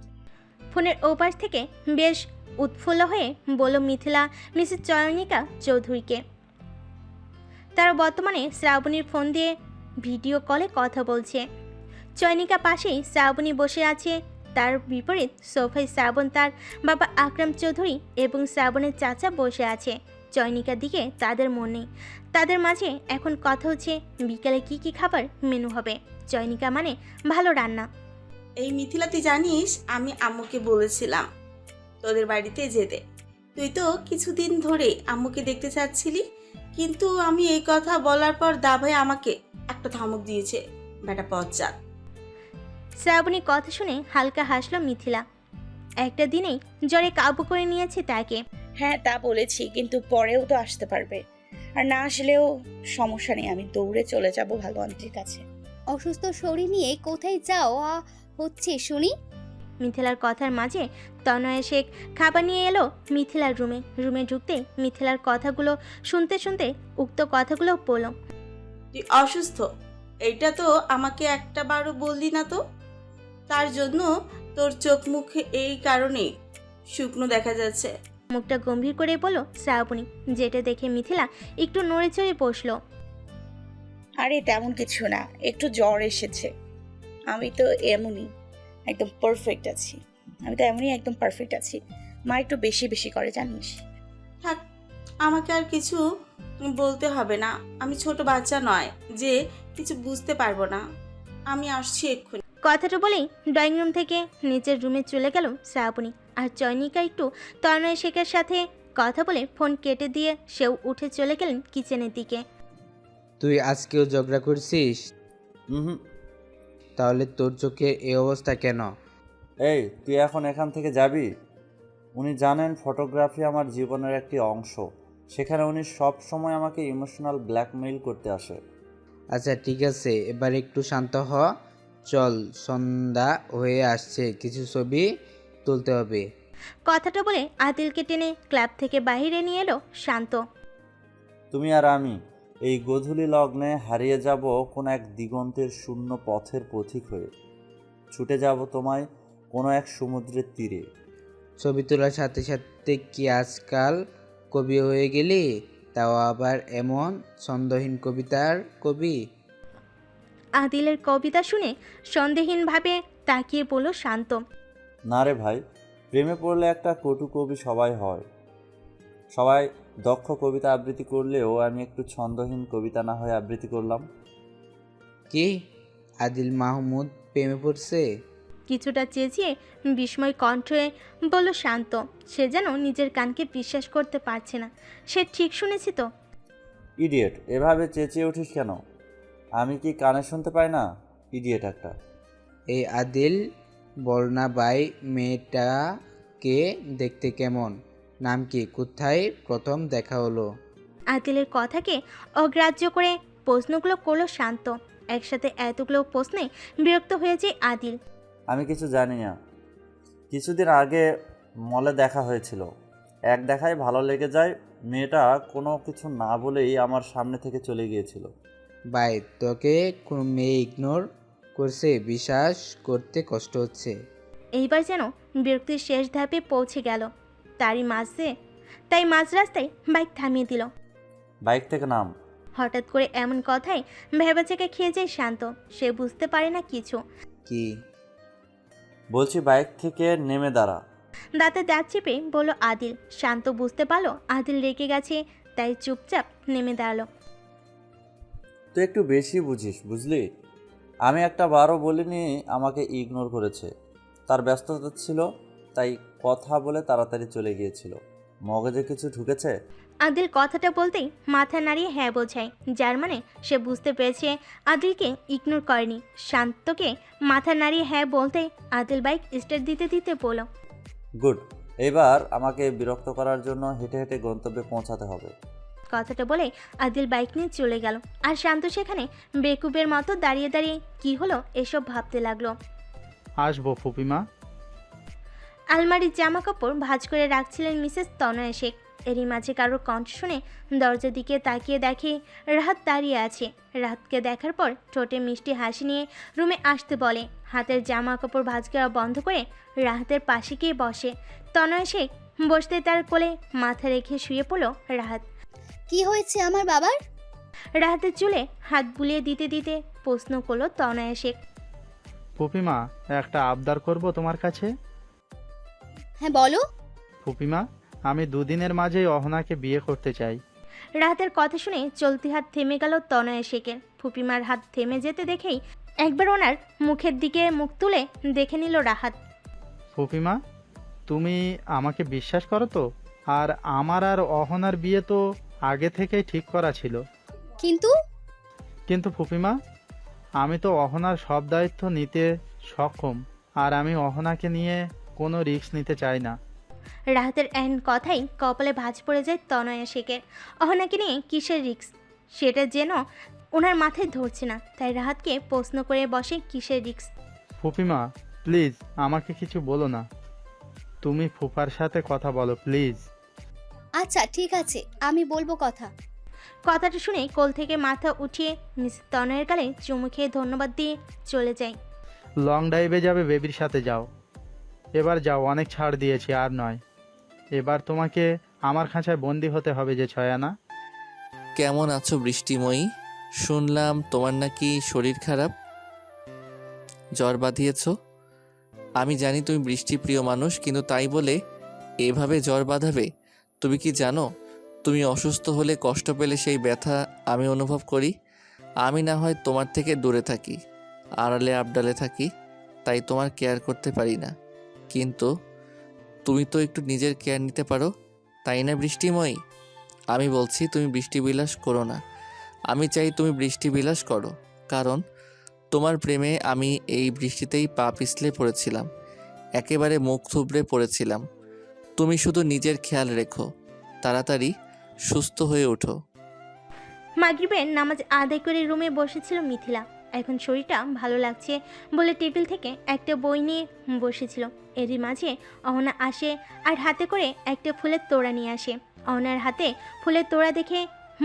ফোনের ওপাশ থেকে বেশ উৎফুল্ল হয়ে বলল মিথিলা মিসেস চয়নিকা চৌধুরীকে। তারা বর্তমানে শ্রাবণীর ফোন দিয়ে ভিডিও কলে কথা বলছে। চয়নিকা পাশেই শ্রাবণী বসে আছে, তার বিপরীত সোফায় শ্রাবণ, তার বাবা আকরাম চৌধুরী এবং শ্রাবণের চাচা বসে আছে। চয়নিকার দিকে তাদের মন নেই। তাদের মাঝে এখন কথা হচ্ছে বিকালে কি কি খাবার মেনু হবে। চয়নিকা মানে ভালো রান্না। এই মিথিলা, তুই জানিস আমি আম্মুকে বলেছিলাম তোদের বাড়িতে যেতে। তুই তো কিছুদিন ধরে আম্মুকে দেখতে চাচ্ছিলি, কিন্তু আমি এই কথা বলার পর দাভাই আমাকে একটা ধমক দিয়েছে, বেটা পজ্জাত। শ্রাবণী কথা শুনে হালকা হাসল মিথিলা। একটা দিনেই জ্বরে কাবু করে নিয়েছে তাকে। হ্যাঁ তা বলেছি, কিন্তু পরেও তো আসতে পারবে, আর না আসলেও সমস্যা নেই, আমি দৌড়ে চলে যাব ভালো আন্টির কাছে। অসুস্থ শরীর নিয়ে কোথায় যাওয়া হচ্ছে শুনি? মিথিলার কথার মাঝে তনয়া শেখ খাবার নিয়ে এলো মিথিলার রুমে। রুমে ঢুকতে মিথিলার কথাগুলো শুনতে শুনতে উক্ত কথাগুলো বলল। তুই অসুস্থ, এইটা তো আমাকে একটা বারও বললি না তো। তার জন্য তোর চোখ মুখে এই কারণে শুকনো দেখা যাচ্ছে। মুখটা গম্ভীর করে বলল শ্রাবণী, যেটা দেখে মিথিলা একটু নড়ে চড়ে বসলো। আরে তেমন কিছু না, একটু জ্বর এসেছে। আমি তো এমনই একদম পারফেক্ট আছি। মা একটু বেশি বেশি করে, জানিস। থাক, আমাকে আর কিছু বলতে হবে না। আমি ছোট বাচ্চা নয় যে কিছু বুঝতে পারবো না। আমি আসছি এক্ষুনি। কথাটা বলেই ড্রয়িং রুম থেকে নিচের রুমে চলে গেল শ্রাবণী। আর চয়নিকা একটু তনয় শেখের সাথে কথা বলে ফোন কেটে দিয়ে সেও উঠে চলে গেলেন কিচেনের দিকে। তুই আজকেও ঝগড়া করছিস? হুম। তাহলে তোর চোখে এই অবস্থা কেন? এই, তুই এখন এখান থেকে যাবি? উনি জানেন ফটোগ্রাফি আমার জীবনের একটি অংশ, সেখানে উনি সব সময় আমাকে ইমোশনাল ব্ল্যাকমেইল করতে আসে। আচ্ছা ঠিক আছে, এবার একটু শান্ত হ। চল, সন্ধ্যা হয়ে আসছে, কিছু ছবি তুলতে হবে। কথাটা বলে আদিলকে টেনে ক্লাব থেকে বাইরে নিয়ে এলো শান্ত। তুমি আর আমি এই গোধূলি লগ্নে হারিয়ে যাব কোন এক দিগন্তের শূন্য পথের পথিক হয়ে। ছুটে যাব তোমায় কোনো এক সমুদ্রের তীরে। ছবি তোলার সাথে সাথে কি আজকাল কবি হয়ে গেলি? তাও আবার এমন ছন্দহীন কবিতার কবি? আদিলের কবিতা শুনে সন্দেহীনভাবে তাকিয়ে বলল শান্ত। না রে ভাই, প্রেমে পড়লে একটা কটু কবি সবাই হয়। সবাই দক্ষ কবিতা আবৃত্তি করলেও আমি একটু ছন্দহীন কবিতা না হয়ে আবৃত্তি করলাম। কি, আদিল মাহমুদ প্রেমে পড়ছে? কিছুটা চেঁচিয়ে বিস্ময় কণ্ঠে বলল শান্ত। সে যেন নিজের কানকে বিশ্বাস করতে পারছে না। সে ঠিক শুনেছি তো? ইডিয়েট, এভাবে চেঁচিয়ে উঠিস কেন? আমি কি কানে শুনতে পাই না? ইডিয়েট একটা। এই আদিল, বল না ভাই, মেয়েটাকে দেখতে কেমন? নাম কি? কোথায় প্রথম দেখা হলো? আদিলের কথাকে অগ্রাহ্য করে প্রশ্নগুলো করলো শান্ত। একসাথে এতগুলো প্রশ্নে বিরক্ত হয়ে যায় আদিল। আমি কিছু জানি না। কিছুদিন আগে মলে দেখা হয়েছিল, এক দেখায় ভালো লেগে যায়। মেয়েটা কোনো কিছু না বলেই আমার সামনে থেকে চলে গিয়েছিল। ভাই, তোকে কোনো মেয়ে ইগনোর করছে বিশ্বাস করতে কষ্ট হচ্ছে। এইবার যেন বিরক্তির শেষ ধাপে পৌঁছে গেল। তাই মাঝ রাস্তায় বাইক থামিয়ে দিল। বাইক থেকে নাম। হঠাৎ করে এমন কথায় ভেবাচেকে খেয়ে যায় শান্ত। সে বুঝতে পারে না কিছু। কি বলছি বাইক থেকে নেমে দাঁড়া। দাঁতে দাঁত চেপে বলল আদিল। শান্ত বুঝতে পারলো আদিল রেগে গেছে, তাই চুপচাপ নেমে দাঁড়ালো। তুই একটু বেশি বুঝিস বুঝলি। আমি একটা বারও বলিনি, আমাকে ইগনোর করেছে। তার ব্যস্ততা ছিল, তাই কথা বলে তাড়াতাড়ি চলে গিয়েছিল। মগজে কিছু ঢুকেছে? আদিল কথাটা বলতেই মাথা নাড়িয়ে হ্যাঁ বোঝায়, যার মানে সে বুঝতে পেরেছে আদিলকে ইগনোর করেনি। শান্তকে মাথা নাড়িয়ে হ্যাঁ বলতেই আদিল বাইক স্টার্ট দিতে দিতে বলল, গুড। এবার আমাকে বিরক্ত করার জন্য হেঁটে হেঁটে গন্তব্যে পৌঁছাতে হবে। কথাটা বলে আদিল বাইক নিয়ে চলে গেল। আর শান্ত সেখানে বেকুবের মতো দাঁড়িয়ে দাঁড়িয়ে কি হলো এসব ভাবতে লাগলো। আসবো ফুপিমা। আলমারির জামা কাপড় ভাঁজ করে রাখছিলেন মিসেস তনয়া শেখ। এরই মাঝে কারোর কণ্ঠ শুনে দরজার দিকে তাকিয়ে দেখে রাহাত দাঁড়িয়ে আছে। রাহাতকে দেখার পর ঠোঁটে মিষ্টি হাসি নিয়ে রুমে আসতে বলে। হাতের জামা কাপড় ভাঁজ করা বন্ধ করে রাহাতের পাশে গিয়ে বসে। তনয়া শেখ বসতে তার কোলে মাথা রেখে শুয়ে পড়ল রাহাত। কি হয়েছে আমার বাবার? রাহাতের চুলে হাত বুলিয়ে দিতে দিতে প্রশ্ন করলো তনয়া শেখ। ফুপিমা, একটা আবদার করব তোমার কাছে। হ্যাঁ বলো। ফুপিমা, আমি দুদিনের মাঝেই অহনাকে বিয়ে করতে চাই। রাহাতের কথা শুনে চলতি হাত থেমে গেল তনয়া শেখের। ফুপিমার হাত থেমে যেতে দেখেই একবার ওনার মুখের দিকে মুখ তুলে দেখে নিল রাহাত। ফুপিমা, তুমি আমাকে বিশ্বাস করো তো? আর আমার আর অহনার বিয়ে তো আগে থেকেই ঠিক করা ছিল। কিন্তু ফুপিমা, আমি তো অহনার সব দায়িত্ব নিতে সক্ষম, আর আমি অহনাকে নিয়ে কোনো রিস্ক নিতে চাই না। রাহাতের এন কথাই কপালে ভাঁজ পড়ে যায় তনয়া শেখের। অহনাকে নিয়ে কিসের রিস্ক সেটা যেন ওনার মাথায় ধরছে না, তাই রাহাতকে প্রশ্ন করে বসে কিসের রিস্ক। ফুপিমা প্লিজ আমাকে কিছু বলো না, তুমি ফুপার সাথে কথা বলো প্লিজ। আচ্ছা ঠিক আছে, আমি বলবো কথা। কথাটা শুনে কোল থেকে মাথা উঠিয়ে মিস তনয়ের গালে চুমু খেয়ে ধন্যবাদ দিয়ে চলে যায়। লং ড্রাইভে যাবে বেবির সাথে যাও। এবার যাও, অনেক ছাড় দিয়েছি, আর নয়। এবার তোমাকে আমার খাঁচায় বন্দি হতে হবে যে ছয়ানা। কেমন আছো বৃষ্টিময়ী? শুনলাম তোমার নাকি শরীর খারাপ, জ্বর বাঁধিয়েছ। আমি জানি তুমি বৃষ্টিপ্রিয় মানুষ, কিন্তু তাই বলে এভাবে জ্বর বাঁধাবে? তুমি কি জানো তুমি অসুস্থ হলে কষ্ট পেলে সেই ব্যথা আমি অনুভব করি? আমি না হয় তোমার থেকে দূরে থাকি, আড়ালে আবডালে থাকি, তাই তোমার কেয়ার করতে পারি না, কিন্তু তুমি তো একটু নিজের কেয়ার নিতে পারো, তাই না বৃষ্টিময়ী? আমি বলছি তুমি বৃষ্টিবিলাস করো না। আমি চাই তুমি বৃষ্টিবিলাস করো, কারণ তোমার প্রেমে আমি এই বৃষ্টিতেই পা পিছলে পড়েছিলাম, একেবারে মুখ থুবড়ে পড়েছিলাম। তুমি শুধু নিজের খেয়াল রেখো, তাড়াতাড়ি সুস্থ হয়ে ওঠো। মাগরিবের নামাজ আদায় করে রুমে বসেছিল মিথিলা। এখন শরীরটা ভালো লাগছে বলে টেবিল থেকে একটা বই নিয়ে বসেছিল। এরই মাঝে অহনা আসে আর হাতে করে একটা ফুলের তোড়া নিয়ে আসে। অহনার হাতে ফুলের তোড়া দেখে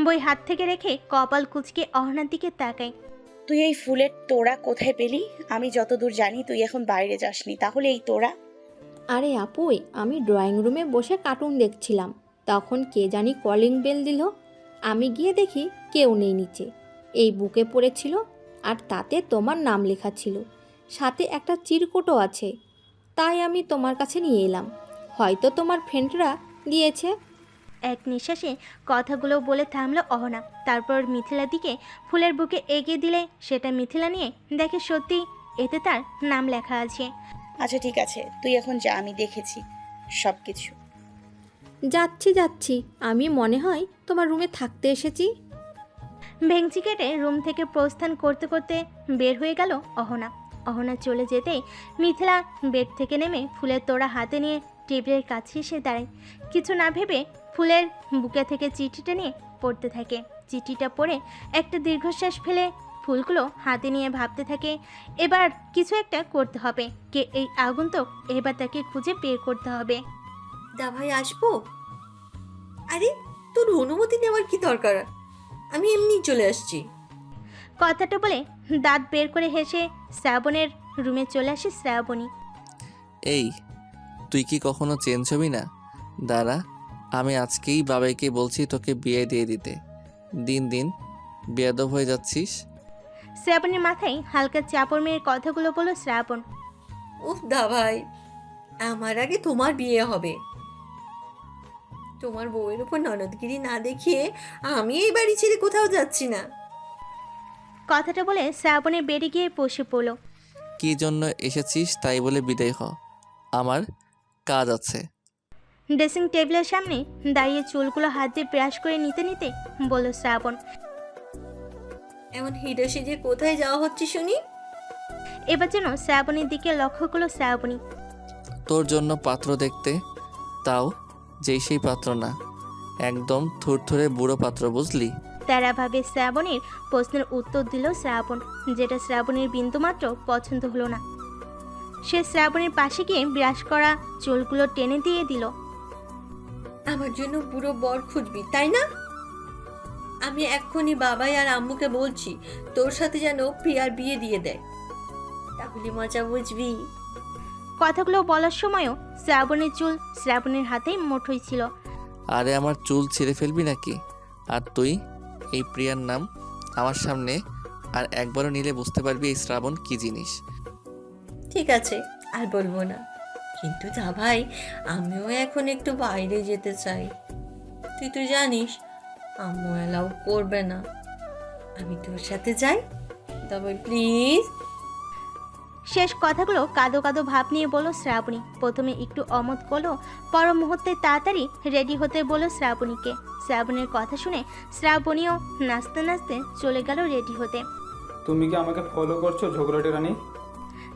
বই হাত থেকে রেখে কপাল কুঁচকে অহনার দিকে তাকায়। তুই এই ফুলের তোড়া কোথায় পেলি? আমি যতদূর জানি তুই এখন বাইরে যাসনি, তাহলে এই তোড়া? আরে আপুই, আমি ড্রয়িং রুমে বসে কার্টুন দেখছিলাম, তখন কে জানি কলিং বেল দিল। আমি গিয়ে দেখি কেউ নেই নিচে, এই বুকে পড়েছিল, আর তাতে তোমার নাম লেখা ছিল, সাথে একটা চিরকুটও আছে। তাই আমি তোমার কাছে নিয়ে এলাম, হয়তো তোমার ফ্রেন্ডরা দিয়েছে। এক নিঃশ্বাসে কথাগুলো বলে থামলো অহনা। তারপর মিথিলার দিকে ফুলের বুকে এগিয়ে দিলে সেটা মিথিলা নিয়ে দেখে সত্যি এতে তার নাম লেখা আছে। আচ্ছা ঠিক আছে, তুই এখন যা, আমি দেখেছি সব কিছু। যাচ্ছি, আমি মনে হয় তোমার রুমে থাকতে এসেছি। ভেংচি কেটে রুম থেকে প্রস্থান করতে করতে বের হয়ে গেল অহনা। অহনা চলে যেতেই মিথিলা বেড থেকে নেমে ফুলের তোড়া হাতে নিয়ে টেবিলের কাছে এসে দাঁড়ায়। কিছু না ভেবে ফুলের বুকে থেকে চিঠিটা নিয়ে পড়তে থাকে। চিঠিটা পড়ে একটা দীর্ঘশ্বাস ফেলে ফুলগুলো হাতে নিয়ে ভাবতে থাকে, এবার কিছু একটা করতে হবে। কে এই আগন্তুক? এবার তাকে খুঁজে বের করতে হবে। দা ভাই আসবো? আরে তোর অনুমতি নেওয়ার কি দরকার, আমি এমনি চলে আসছি। কথাটা বলে দাঁত বের করে হেসে শ্রাবণের রুমে চলে আসে শ্রাবণী। এই, তুই কি কখনো চেঞ্জ হবি না? দাঁড়া, আমি আজকেই বাবাইকে বলছি তোকে বিয়ে দিয়ে দিতে। দিন দিন বেয়াদব হয়ে যাচ্ছিস। শ্রাবণের মাথায় হালকা চাপড় মেয়ের কথাগুলো বলল শ্রাবণ। উফ দা ভাই, আমার আগে তোমার বিয়ে হবে। তোমার বউয়ের উপর ননদগিরি না দেখিয়ে আমি এই বাড়ি ছেড়ে কোথাও যাচ্ছি না। কথাটা বলে শ্রাবণের বেডে গিয়ে বসে পড়ল। কি জন্য এসেছিস তাই বলে বিদায় হ, আমার কাজ আছে। ড্রেসিং টেবিলের সামনে দাঁড়িয়ে চুলগুলো হাত দিয়ে ব্রাশ করে নিতে নিতে বলল শ্রাবণ। এমন হিরো সেজে কোথায় যাওয়া হচ্ছে শুনি? এবার যেন শ্রাবণীর দিকে লক্ষ্য করলো শ্রাবণী। তোর জন্য পাত্র দেখতে, তাও যেই সেই পাত্র না, একদম থুরথুরে বুড়ো পাত্র, বুঝলি? তারাভাবে শ্রাবণীর প্রশ্নের উত্তর দিল শ্রাবণ, যেটা শ্রাবণীর বিন্দুমাত্র পছন্দ হলো না। সে শ্রাবণীর পাশে গিয়ে ব্রাশ করা চুলগুলো টেনে দিয়ে দিল। আমার জন্য বুড়ো বর খুঁজবি তাই না? আমি এক্ষুনি বাবাই আর আম্মুকে বলছি তোর সাথে যেন প্রিয়ার বিয়ে দিয়ে দেয়, তাহলে মজা বুঝবি। কথাগুলো বলার সময়ও শ্রাবণের চুল শ্রাবণের হাতেই মুঠোই ছিল। আরে আমার চুল ছিঁড়ে ফেলবি নাকি? আর তুই এই প্রিয়ার নাম আমার সামনে আর একবারও নিলে বুঝতে পারবি এই শ্রাবণ কি জিনিস। ঠিক আছে, আর বলবো না। কিন্তু যা ভাই, আমিও এখন একটু বাইরে যেতে চাই। তুই তো জানিস আম্মু অ্যালাউ করবে না। আমি তোর সাথে যাই তবে প্লিজ। শেষ কথাগুলো কাঁদো কাঁদো ভাব নিয়ে বলল শ্রাবণী। প্রথমে একটু অমত করলো, পর মুহূর্তে তাড়াতাড়ি রেডি হতে বলল শ্রাবণীকে। শ্রাবণীর কথা শুনে শ্রাবণীও নাচতে নাচতে চলে গেল রেডি হতে। তুমি কি আমাকে ফলো করছো ঝগড়াটে রানী?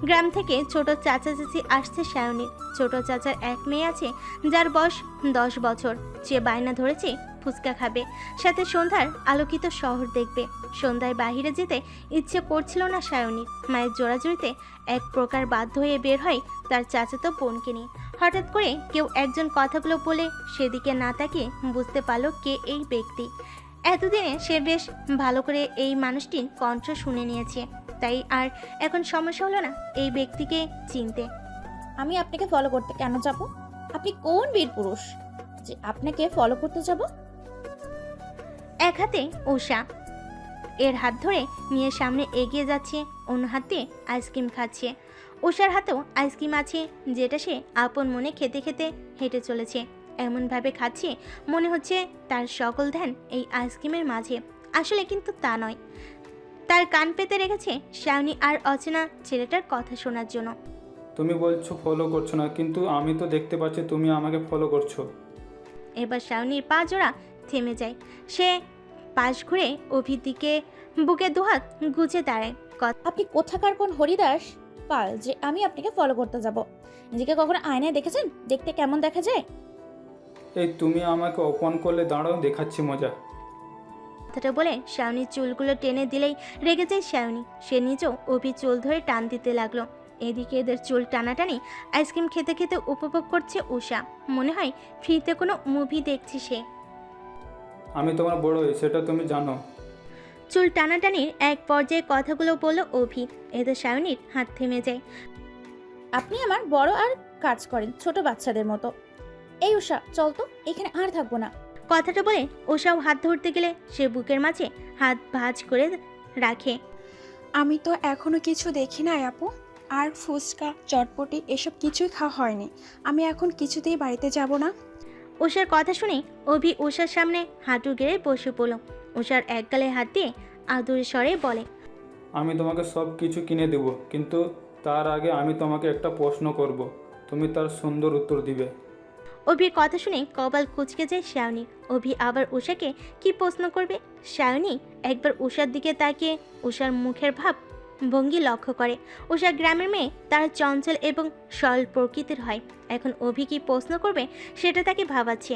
গ্রাম থেকে ছোট চাচা চাচি আসছে সায়নীর। ছোট চাচার এক মেয়ে আছে যার বয়স 10 বছর। যে বায়না ধরেছে ফুচকা খাবে, সাথে সন্ধ্যার আলোকিত শহর দেখবে। সন্ধ্যায় বাহিরে যেতে ইচ্ছে করছিল না সায়নীর। মায়ের জোড়াজুড়িতে এক প্রকার বাধ্য হয়ে বের হয় তার চাচাতো বোনকে নিয়ে। হঠাৎ করে কেউ একজন কথাগুলো বলে সেদিকে না তাকিয়ে বুঝতে পারলো কে এই ব্যক্তি। এতদিনে সে বেশ ভালো করে এই মানুষটির কণ্ঠ শুনে নিয়েছে, তাই আর এখন সমস্যা হলো না এই ব্যক্তিকে চিনতে। আমি আপনাকে ফলো করতে কেন যাব? আপনি কোন বীর পুরুষ যে আপনাকে ফলো করতে যাব? এক হাতে উষা, এর হাত ধরে নিয়ে সামনে এগিয়ে যাচ্ছে, অন্য হাতে আইসক্রিম খাচ্ছে। উষার হাতেও আইসক্রিম আছে, যেটা সে আপন মনে খেতে খেতে হেঁটে চলেছে। এমনভাবে খাচ্ছে মনে হচ্ছে তার সকল ধ্যান এই আইসক্রিমের মাঝে। আসলে কিন্তু তা নয়। তার কান পেতে রেখেছে শাওনি আর অচেনা ছেলেটার কথা শোনার জন্য। তুমি বলছো ফলো করছো না, কিন্তু আমি তো দেখতে পাচ্ছি তুমি আমাকে ফলো করছো। এবার শাওনির পা জোড়া থেমে যায়। সে পাশ ঘুরে অভির দিকে বুকে দুহাত গুজে দাঁড়ায়। আপনি কোথাকার কোন হরিদাস পাল যে আমি আপনাকে ফলো করতে যাব? নিজেকে কখনো আয়নায় দেখেছেন? দেখতে কেমন দেখা যায়? এই তুমি আমাকে অপমান করলে, দাঁড়াও দেখাচ্ছি মজা। কথাটা বলে শাওনির চুলগুলো টেনে দিলেই রেগে যায় শাওনি। সে নিজেও অভির চুল ধরে টান দিতে লাগলো। এদিকে এদের চুল টানাটানি আইসক্রিম খেতে খেতে উপভোগ করছে উষা। মনে হয় ফ্রিতে কোনো মুভি দেখছে সে। আমি তোমার বড় হই, সেটা তুমি জানো। চুল টানাটানির এক পর্যায়ে কথাগুলো বলল অভি। এদের শাওনির হাত থেমে যায়। আপনি আমার বড় আর কাজ করেন ছোট বাচ্চাদের মতো। এই উষা, চল তো, এখানে আর থাকবো না। কথাটা বলে উষাও হাত ধরতে গেলে সে বুকের মাঝে হাত ভাঁজ করে রাখে। আমি তো এখনো কিছু দেখি নাই আপু। আর ফুচকা চটপটি এসব কিছুই খাওয়া হয়নি। আমি এখন কিছুতেই বাড়িতে যাব না। উষার কথা শুনে অভি উষার সামনে হাঁটু গেড়ে বসে পড়ল। উষার এক গালে হাত দিয়ে আদুরে স্বরে বলে, আমি তোমাকে সব কিছু কিনে দেব, কিন্তু তার আগে আমি তোমাকে একটা প্রশ্ন করব, তুমি তার সুন্দর উত্তর দিবে। অভির কথা শুনে কপাল কুঁচকে যায় শাওনি। অভি আবার উষাকে কি প্রশ্ন করবে? শাওনি একবার উষার দিকে তাকিয়ে উষার মুখের ভাব ভঙ্গি লক্ষ্য করে। উষা গ্রামের মেয়ে, তার চঞ্চল এবং সরল প্রকৃতির হয়। এখন অভি কি প্রশ্ন করবে সেটা তাকে ভাবাচ্ছে।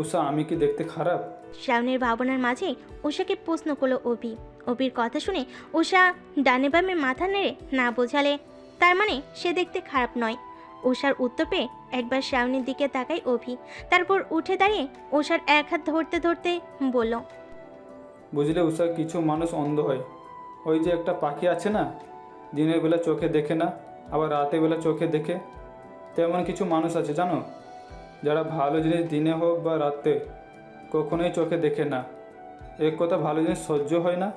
উষা, আমি কি দেখতে খারাপ? শাওনির ভাবনার মাঝেই উষাকে প্রশ্ন করলো অভি। অভির কথা শুনে উষা ডানে বামে মাথা নেড়ে না বোঝালে তার মানে সে দেখতে খারাপ নয়। উষার উত্তর পেয়ে একবার শাওনির দিকে তাকায় অভি, তারপর উঠে দাঁড়িয়ে উষার এক হাত ধরতে ধরতে বলল, বুঝলে উষা, কিছু মানুষ অন্ধ হয়। ওই যে একটা পাখি আছে না, দিনের বেলা চোখে দেখে না, আবার রাতের বেলা চোখে দেখে, তেমন কিছু মানুষ আছে জানো, যারা ভালো জিনিস দিনে হোক বা রাতে কখনোই চোখে দেখে না। এক কথা, ভালো জিনিস সহ্য হয় না।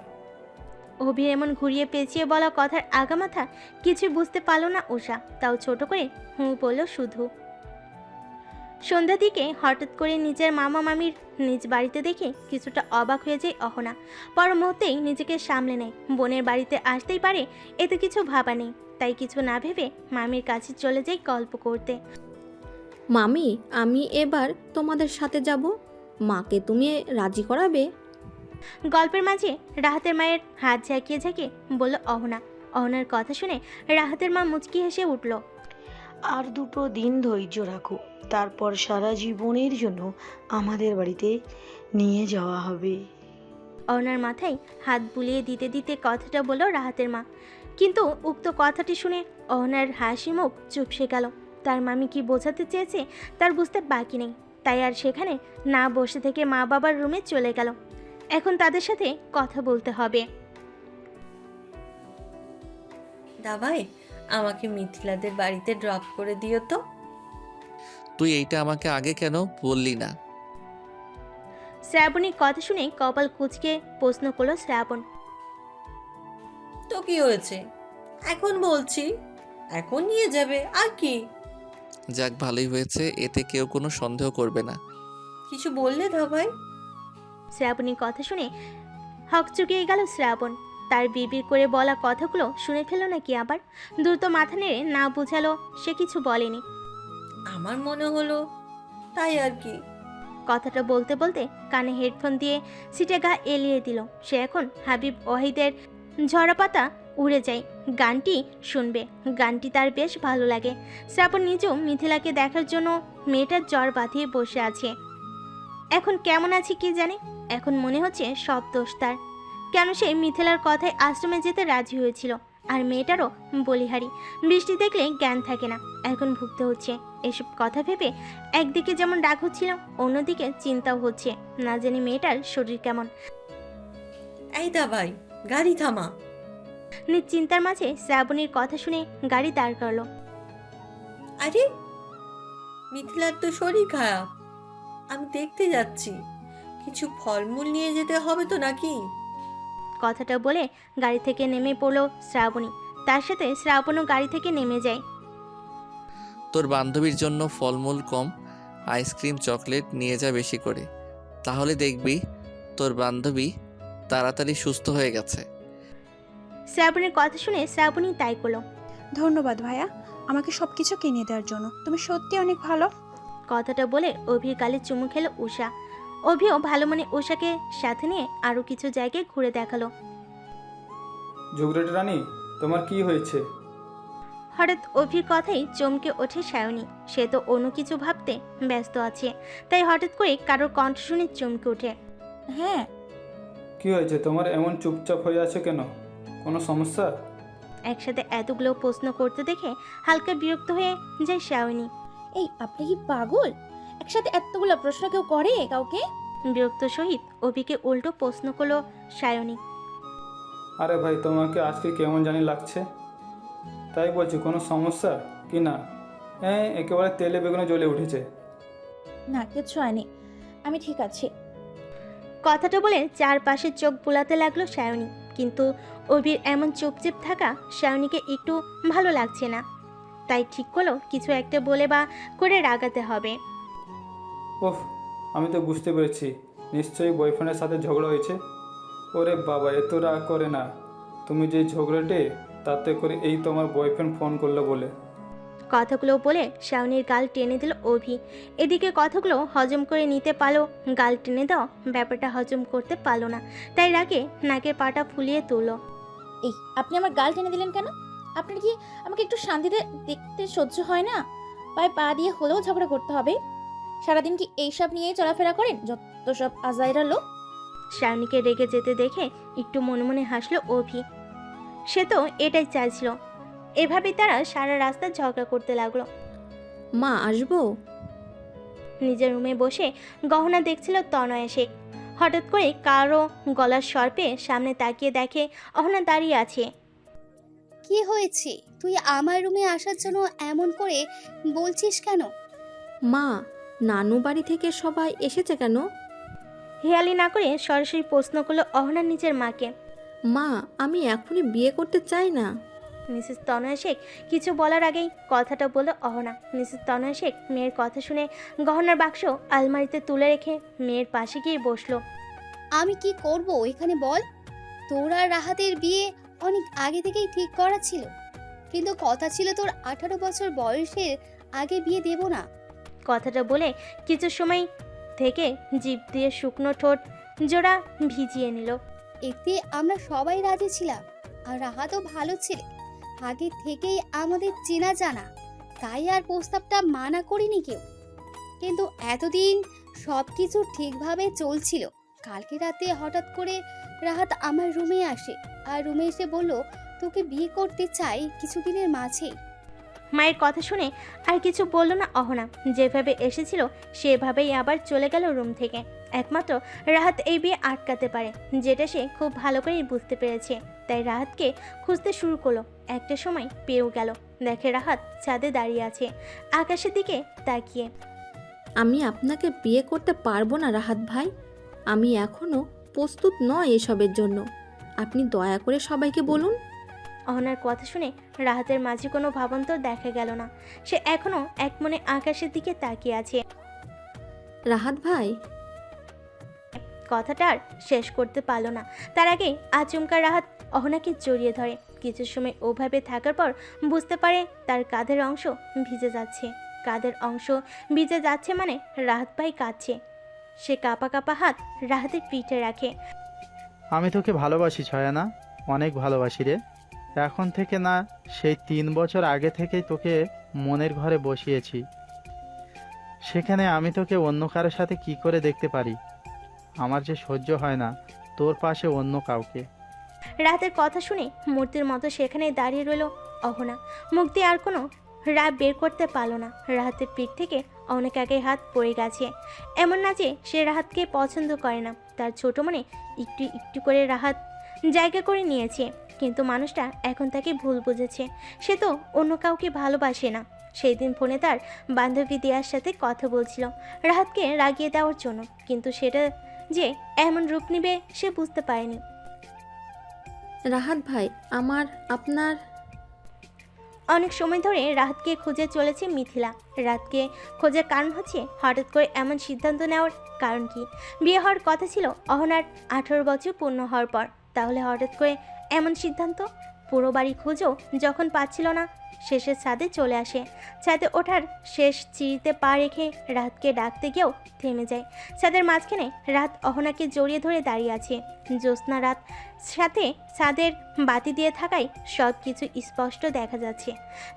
অভির এমন ঘুরিয়ে পেঁচিয়ে বলা কথার আগামাথা কিছুই বুঝতে পারল না উষা, তাও ছোট করে হুঁ বলল শুধু। সন্ধ্যার দিকে হঠাৎ করে নিজের মামা মামির নিজ বাড়িতে দেখে কিছুটা অবাক হয়ে যায় অহনা। পর মুহূর্তেই নিজেকে সামলে নেয়, বোনের বাড়িতে আসতেই পারে এতে কিছু ভাবা নেই। তাই কিছু না ভেবে মামির কাছে চলে যায় গল্প করতে। মামি, আমি এবার তোমাদের সাথে যাব, মাকে তুমি রাজি করাবে? গল্পের মাঝে রাহাতের মায়ের হাত ঝাঁকিয়ে ঝাঁকিয়ে বলল অহনা। অহনার কথা শুনে রাহাতের মা মুচকি হেসে উঠল। আর 2 দিন ধৈর্য রাখো, তারপর সারা জীবনের জন্য আমাদের বাড়িতে নিয়ে যাওয়া হবে। অহনার মাথায় হাত বুলিয়ে দিতে দিতে কথাটা বলল রাহাতের মা। কিন্তু উক্ত কথাটি শুনে অহনার হাসি মুখ চুপসে গেল। তার মামি কি বোঝাতে চেয়েছে তার বুঝতে বাকি নেই। তাই আর সেখানে না বসে থেকে মা বাবার রুমে চলে গেল। এখন তাদের সাথে কথা বলতে হবে। দাবাই, আমাকে মিথিলাদের বাড়িতে ড্রপ করে দিও তো। তুই এইটা আমাকে আগে কেন বললি না? শ্রাবণীর কথা শুনে কপাল কুঁচকে প্রশ্ন করলো শ্রাবণ। তো কি হয়েছে, এখন বলছি, এখন নিয়ে যাবে আর কি। যাক, ভালোই হয়েছে, এতে কেউ কোনো সন্দেহ করবে না। কিছু বললে দাবাই? শ্রাবণীর কথা শুনে হক চুকিয়ে গেল শ্রাবণ। তার বিবির করে বলা কথাগুলো শুনে ফেল নাকি আবার? দ্রুত মাথা নেড়ে না বুঝালো সে কিছু বলেনি। আমার মনে হলো তাই আর কি। কথাটা বলতে বলতে কানে হেডফোন দিয়ে সিটে গা এলিয়ে দিল। সে এখন হাবিব ওয়াহিদের ঝরা পাতা উড়ে যায় গানটি শুনবে। গানটি তার বেশ ভালো লাগে। শ্রাবণ নিজেও মিথিলাকে দেখার জন্য মেয়েটার জ্বর বাঁধিয়ে বসে আছে। এখন কেমন আছে কি জানে, এখন মনে হচ্ছে সব দোষ তার। কেন সে মিথিলার কথায় আশ্রমে যেতে রাজি হয়েছিল। আর মেয়েটারও বলিহারি, বৃষ্টি দেখলে জ্ঞান থাকে না, এখন ভুগতে হচ্ছে। এসব কথা ভেবে একদিকে যেমন রাগ হচ্ছিল, অন্যদিকে চিন্তাও হচ্ছে, না জানি মেয়েটার শরীর কেমন। এই দাবাই, গাড়ি থামা। চিন্তার মাঝে শ্রাবণীর কথা শুনে গাড়ি দাঁড় করলো। আরে, মিথিলার তো শরীর খারাপ, আমি দেখতে যাচ্ছি, কিছু ফলমূল নিয়ে যেতে হবে তো নাকি। কথাটা বলে গাড়ি থেকে নেমে পড়লো শ্রাবণী। তার সাথে শ্রাবণও গাড়ি থেকে নেমে যায়। তোর বান্ধবীর জন্য ফলমূল কম, আইসক্রিম চকলেট নিয়ে যা বেশি করে, তাহলে দেখবি তোর বান্ধবী তাড়াতাড়ি সুস্থ হয়ে গেছে। শ্রাবণের কথা শুনে শ্রাবণী তাই করলো। ধন্যবাদ ভাইয়া, আমাকে সব কিছু কিনে দেওয়ার জন্য। তুমি সত্যি অনেক ভালো। কথাটা বলে অভির গালে চুমু খেলো উষা। অভিও ভালো মনে উষাকে সাথে নিয়ে আরো কিছু জায়গায় ঘুরে দেখালো। ঝগড়াটে রানী, তোমার কি হয়েছে? হঠাৎ অভির কথাই চমকে ওঠে সায়নী। সে তো অন্য কিছু ভাবতে ব্যস্ত আছে, তাই হঠাৎ করে কারোর কণ্ঠ শুনে চমকে ওঠে। হ্যাঁ। কি হয়েছে তোমার, এমন চুপচাপ হয়ে আছে কেন? কোনো সমস্যা? একসাথে এতগুলো প্রশ্ন করতে দেখে হালকা বিরক্ত হয়ে যায় সায়নী। এই, আপনি কি পাগল? একসাথে এতগুলো প্রশ্ন কেউ করে কাউকে? বিরক্ত সহিত অভিকে উল্টো প্রশ্ন করলো সায়নী। আরে ভাই, তোমাকে আজকে কেমন জানি লাগছে, তাই বলছি, কোনো সমস্যা কি না? হ্যাঁ, একেবারে তেলে বেগুনে জ্বলে উঠেছে। না, কিছু হয়নি, আমি ঠিক আছি। কথাটা বলে চারপাশে চোখ বুলাতে লাগলো সায়নী। কিন্তু অভির এমন চুপচাপ থাকা সায়নীকে একটু ভালো লাগছে না। তাই ঠিক করলো কিছু একটা বলে বা করে রাগাতে হবে। ওহ, আমি তো বুঝতে পেরেছি, নিশ্চয়ই বয়ফ্রেন্ডের সাথে ঝগড়া হয়েছে। ওরে বাবা, এত রাগ করে না। তুমি যে ঝগড়াটে, তাতে করে এই তোমার বয়ফ্রেন্ড ফোন করলো বলে। কথাগুলো বলে সায়নীর গাল টেনে দিল অভি। এদিকে কথাগুলো হজম করে নিতে পারলো, গাল টেনে দেওয়া ব্যাপারটা হজম করতে পারলো না। তাই রাগে নাকের পাটা ফুলিয়ে তুলল। এই, আপনি আমার গাল টেনে দিলেন কেন? আপনার কি আমাকে একটু শান্তিতে দেখতে সহ্য হয় না? পায়ে পা দিয়ে হলেও ঝগড়া করতে হবে? সারাদিন কি এইসব নিয়েই চলাফেরা করেন? যত সব আজাইরা লোক। সায়নীকে রেগে যেতে দেখে একটু মনে মনে হাসলো অভি। সে তো এটাই চাইছিল। এভাবেই তারা সারা রাস্তা ঝগড়া করতে লাগলো। মা, আসবো? নিজের রুমে বসে গহনা দেখছিল তনয়া শেখ। হঠাৎ করে কারো গলার স্বর পেয়ে সামনে তাকিয়ে দেখে অহনা দাঁড়িয়ে আছে। কি হয়েছে? তুই আমার রুমে আসার জন্য এমন করে বলছিস কেন? মা, নানু বাড়ি থেকে সবাই এসেছে কেন? হেয়ালি না করে সরাসরি প্রশ্ন করলো অহনা নিজের মাকে। মা, আমি এখনই বিয়ে করতে চাই না। মিসেস তনয়া শেখ কিছু বলার আগেই কথাটা বলল অহনা। মিসেস তনয়া শেখ মেয়ের কথা শুনে গহনার বাক্স আলমারিতে তুলে রেখে মেয়ের পাশে গিয়ে বসলো। আমি কি করব এখানে বল? তোর আর রাহাতের বিয়ে অনেক আগে থেকেই ঠিক করা ছিল, কিন্তু কথা ছিল তোর 18 বছর বয়সের আগে বিয়ে দেব না। কথাটা বলে কিছু সময় থেকে জিভ দিয়ে শুকনো ঠোঁট জোড়া ভিজিয়ে নিল। এতে আমরা সবাই রাজি ছিলাম, আর রাহাতও ভালো ছেলে, আগে থেকেই আমাদের চেনা জানা, তাই আর প্রস্তাবটা মানা করিনি কেউ। কিন্তু এতদিন সব কিছু ঠিকভাবে চলছিল। কালকে রাতে হঠাৎ করে রাহাত আমার রুমে আসে, আর রুমে এসে বলল তোকে বিয়ে করতে চাই কিছুদিনের মাঝেই। মায়ের কথা শুনে আর কিছু বলল না অহনা। যেভাবে এসেছিল সেভাবেই আবার চলে গেল রুম থেকে। একমাত্র রাহাত এই বিয়ে আটকাতে পারে, যেটা সে খুব ভালো করেই বুঝতে পেরেছে। তাই রাহাতকে খুঁজতে শুরু করলো। একটা সময় পেয়েও গেল, দেখে রাহাত ছাদে দাঁড়িয়ে আছে আকাশের দিকে তাকিয়ে। আমি আপনাকে বিয়ে করতে পারবো না রাহাত ভাই, আমি এখনো প্রস্তুত নয় এসবের জন্য। আপনি দয়া করে সবাইকে বলুন। অহনার কথা শুনে রাহাতের মাঝে কোনো ভাবান্তর দেখা গেল না। সে এখনো এক মনে আকাশের দিকে তাকিয়ে আছে। রাহাত ভাই, কথাটা আর শেষ করতে পারল না। তার আগেই আচমকা রাহাত অহনাকে জড়িয়ে ধরে। কিছু সময় ওভাবে থাকার পর বুঝতে পারে তার কাঁধের অংশ ভিজে যাচ্ছে। কাঁধের অংশ ভিজে যাচ্ছে মানে রাহাত ভাই কাঁদছে। সে কাঁপা কাঁপা হাত রাহাতের পিঠে রাখে। আমি তোকে ভালোবাসি ছয়ানা, অনেক ভালোবাসি রে। এখন থেকে না, সেই 3 বছর আগে থেকেই তোকে মনের ঘরে বসিয়েছি। সেখানে আমি তোকে অন্য কারোর সাথে কি করে দেখতে পারি? আমার যে সহ্য হয় না তোর পাশে অন্য কাউকে। রাহাতের কথা শুনে মূর্তির মতো সেখানে দাঁড়িয়ে রইল অহনা। মুখ দিয়ে আর কোনো রাত বের করতে পারল না। রাহাতের পিঠ থেকে অনেক আগে হাত পড়ে গেছে। এমন না যে সে রাহাতকে পছন্দ করে না, তার ছোট মনে একটু একটু করে রাহাত জায়গা করে নিয়েছে। কিন্তু মানুষটা এখন তাকে ভুল বুঝেছে। সে তো অন্য কাউকে ভালোবাসে না। সেই দিন ফোনে তার বান্ধবী দিয়ার সাথে কথা বলছিল রাহাতকে রাগিয়ে দেওয়ার জন্য, কিন্তু সেটা যে এমন রূপ নিবে সে বুঝতে পারেনি। রাহাত ভাই, আপনার অনেক সময় ধরে রাহাতকে খুঁজে চলেছে মিথিলা। রাতকে খোঁজার কারণ হচ্ছে হঠাৎ করে এমন সিদ্ধান্ত নেওয়ার কারণ কি? বিয়ে হওয়ার কথা ছিল অহনার 18 বছর পূর্ণ হওয়ার পর, তাহলে হঠাৎ করে এমন সিদ্ধান্ত? পুরো বাড়ি খুঁজো যখন পাচ্ছিল না, শেষের ছাদে চলে আসে। ছাদে ওঠার শেষ চিড়িতে পা রেখে রাতকে ডাকতে গিয়েও থেমে যায়। ছাদের মাঝখানে রাত অহনাকে জড়িয়ে ধরে দাঁড়িয়ে আছে। জ্যোৎস্না রাত সাথে ছাদের বাতি দিয়ে থাকায় সব কিছু স্পষ্ট দেখা যাচ্ছে।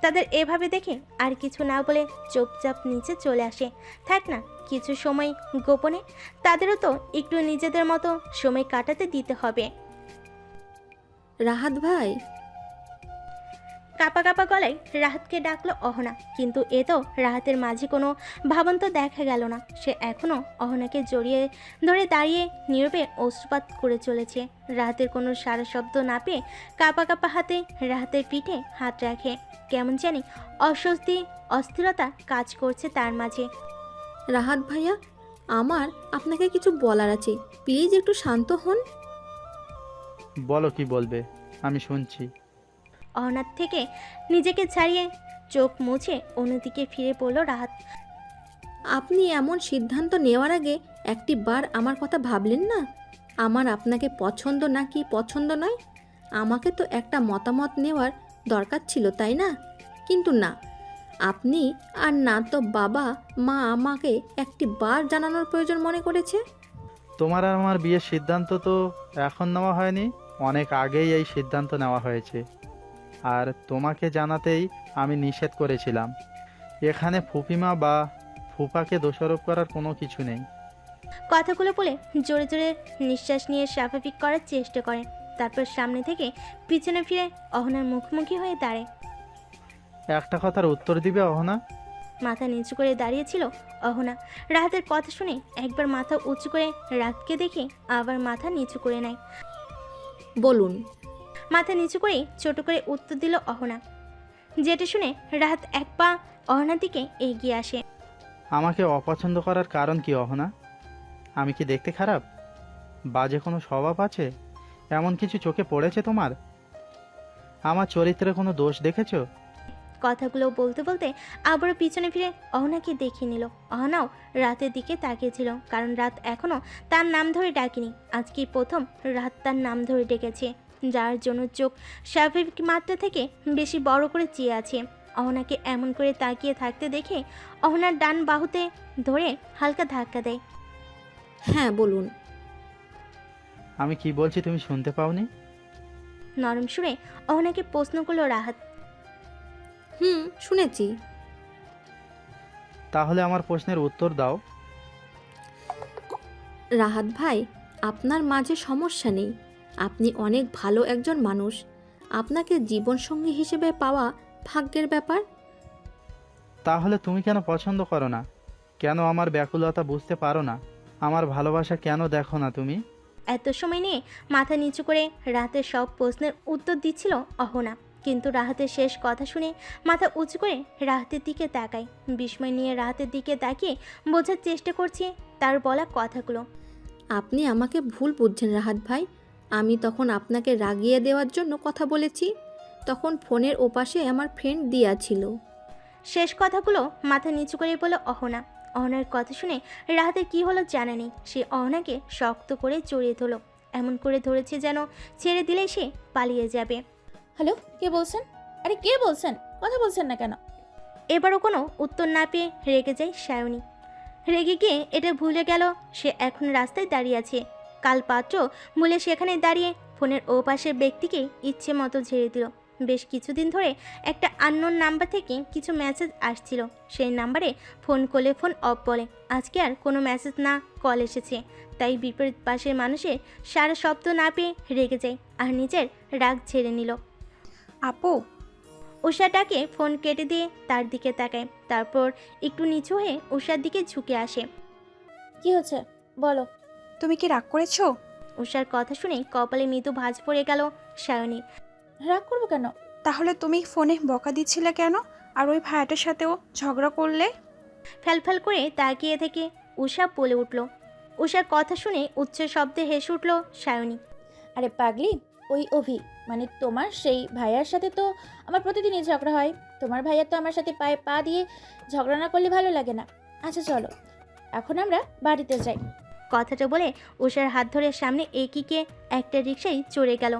তাদের এভাবে দেখে আর কিছু না বলে চুপচাপ নিচে চলে আসে। থাক না কিছু সময় গোপনে, তাদেরও তো একটু নিজেদের মতো সময় কাটাতে দিতে হবে। রাহাত ভাই, কাপা কাপা গলায় রাহাতকে ডাকলো অহনা, কিন্তু এ তো রাহাতের মাঝে কোনো ভাবান্ত দেখা গেল না। সে এখনও অহনাকে জড়িয়ে ধরে দাঁড়িয়ে নীরবে অশ্রুপাত করে চলেছে। রাহাতের কোনো সারা শব্দ না পেয়ে কাপা কাপা হাতে রাহাতের পিঠে হাত রাখে। কেমন জানি অস্বস্তি, অস্থিরতা কাজ করছে তার মাঝে। রাহাত ভাইয়া, আমার আপনাকে কিছু বলার আছে, প্লিজ একটু শান্ত হন। বলো কি বলবে, আমি শুনছি। অহনার থেকে নিজেকে ছাড়িয়ে চোখ মুছে অন্যদিকে ফিরে পড়ল রাহাত। আপনি এমন সিদ্ধান্ত নেওয়ার আগে একটি বার আমার কথা ভাবলেন না? আমার আপনাকে পছন্দ নাকি পছন্দ নয়, আমাকে তো একটা মতামত নেওয়ার দরকার ছিল, তাই না? কিন্তু না, আপনি আর না তো বাবা মা আমাকে একটি বার জানানোর প্রয়োজন মনে করেছে। তোমার আর আমার বিয়ের সিদ্ধান্ত তো এখন নেওয়া হয়নি, অনেক আগেই এই সিদ্ধান্ত নেওয়া হয়েছে। আর তোমাকে জানাতেই আমি নিষেধ করেছিলাম। এখানে ফুপিমা বা ফুপাকে দোষারোপ করার কোনো কিছু নেই। কথাগুলো বলে জোরে জোরে নিঃশ্বাস নিয়ে স্বাভাবিক করার চেষ্টা করে। তারপর সামনে থেকে পিছনে ফিরে অহনার মুখোমুখি হয়ে দাঁড়ায়। একটা কথার উত্তর দিবে অহনা? মাথা নিচু করে দাঁড়িয়েছিল অহনা। রাহাতের কথা শুনে একবার মাথা উঁচু করে রাতকে দেখে আবার মাথা নিচু করে নেয়। বলুন। মাথা নিচু করে ছোট করে উত্তর দিল অহনা। যেটা শুনে রাহাত এক পা অহনার দিকে এগিয়ে আসে। আমাকে অপছন্দ করার কারণ কি অহনা? আমি কি দেখতে খারাপ? বাজে কোনো স্বভাব আছে? এমন কিছু চোখে পড়েছে তোমার? আমার চরিত্রে কোনো দোষ দেখেছো? কথাগুলো বলতে বলতে আবারও পিছনে ফিরে অহনাকে দেখে নিল। অহনাও রাতের দিকে তাকিয়েছিল, কারণ রাত এখনো তার নাম ধরে ডাকেনি। আজকেই প্রথম রাত তার নাম ধরে ডেকেছে, যার জন্য চোখ স্বাভাবিক মাত্রা থেকে বেশি বড় করে চেয়ে আছে। অহনাকে এমন করে তাকিয়ে থাকতে দেখে অহনার ডান বাহুতে ধরে হালকা ধাক্কা দেয়। হ্যাঁ বলুন। আমি কি বলছি তুমি শুনতে পাওনি? নরম সুরে অহনাকে প্রশ্ন করলো রাহাত। শুনেছি। তাহলে আমার প্রশ্নের উত্তর দাও। রাহাত ভাই, আপনার মাঝে সমস্যা নেই। আপনি অনেক ভালো একজন মানুষ। আপনাকে জীবনসঙ্গী হিসেবে পাওয়া ভাগ্যের ব্যাপার। তাহলে তুমি কেন পছন্দ করো না? কেন আমার ব্যাকুলতা বুঝতে পারো না? আমার ভালোবাসা কেন দেখো না তুমি? এত সময় নিয়ে মাথা নিচু করে রাহাতের সব প্রশ্নের উত্তর দিচ্ছিল অহনা, কিন্তু রাহাতের শেষ কথা শুনে মাথা উঁচু করে রাহাতের দিকে তাকায়। বিস্ময় নিয়ে রাহাতের দিকে তাকিয়ে বোঝার চেষ্টা করছে তার বলা কথাগুলো। আপনি আমাকে ভুল বুঝছেন রাহাত ভাই। আমি তখন আপনাকে রাগিয়ে দেওয়ার জন্য কথা বলেছি। তখন ফোনের ওপাশে আমার ফ্রেন্ড দিয়া ছিল। শেষ কথাগুলো মাথা নিচু করে বলল অহনা। অহনার কথা শুনে রাহাতের কি হলো জানা নেই। সে অহনাকে শক্ত করে জড়িয়ে ধরল, এমন করে ধরেছে যেন ছেড়ে দিলে সে পালিয়ে যাবে। হ্যালো, কে বলছেন? আরে কে বলছেন? কথা বলছেন না কেন? এবারও কোনো উত্তর না পেয়ে রেগে যায় সায়নী। রেগে গিয়ে এটা ভুলে গেল সে এখন রাস্তায় দাঁড়িয়ে আছে। কাল পাত্র বলে সেখানে দাঁড়িয়ে ফোনের ও পাশের ব্যক্তিকে ইচ্ছে মতো ঝেড়ে দিল। বেশ কিছুদিন ধরে একটা আননোন নাম্বার থেকে কিছু মেসেজ আসছিল। সেই নাম্বারে ফোন করলে ফোন অফ বলে। আজকে আর কোনো মেসেজ না কল এসেছে, তাই বিপরীত পাশের মানুষের সারা শব্দ না পেয়ে রেগে যায় আর নিজের রাগ ছেড়ে নিল। আপু, উষাটাকে ফোন কেটে দিয়ে তার দিকে তাকায়, তারপর একটু নিচু হয়ে উষার দিকে ঝুঁকে আসে। কি হচ্ছে বলো। তুমি কি রাগ করেছো? উষার কথা শুনে কপালে মৃদু ভাঁজ পড়ে গেল সায়নীর। রাগ করবো কেন? তাহলে তুমি ফোনে বকা দিচ্ছিলে কেন? আর ওই ভাইয়াটার সাথেও ঝগড়া করলে? ফ্যালফ্যাল করে তাকিয়ে থেকে উষা বলে উঠল। উষার কথা শুনে উচ্চ শব্দে হেসে উঠল সায়নী। আরে পাগলি, ওই অভি মানে তোমার সেই ভাইয়ার সাথে তো আমার প্রতিদিনই ঝগড়া হয়। তোমার ভাইয়া তো আমার সাথে পায়ে পা দিয়ে ঝগড়া না করলে ভালো লাগে না। আচ্ছা চলো এখন আমরা বাড়িতে যাই। কথাটা বলে উষার হাত ধরে সামনে এগিয়ে একটা রিকশায় চড়ে গেল।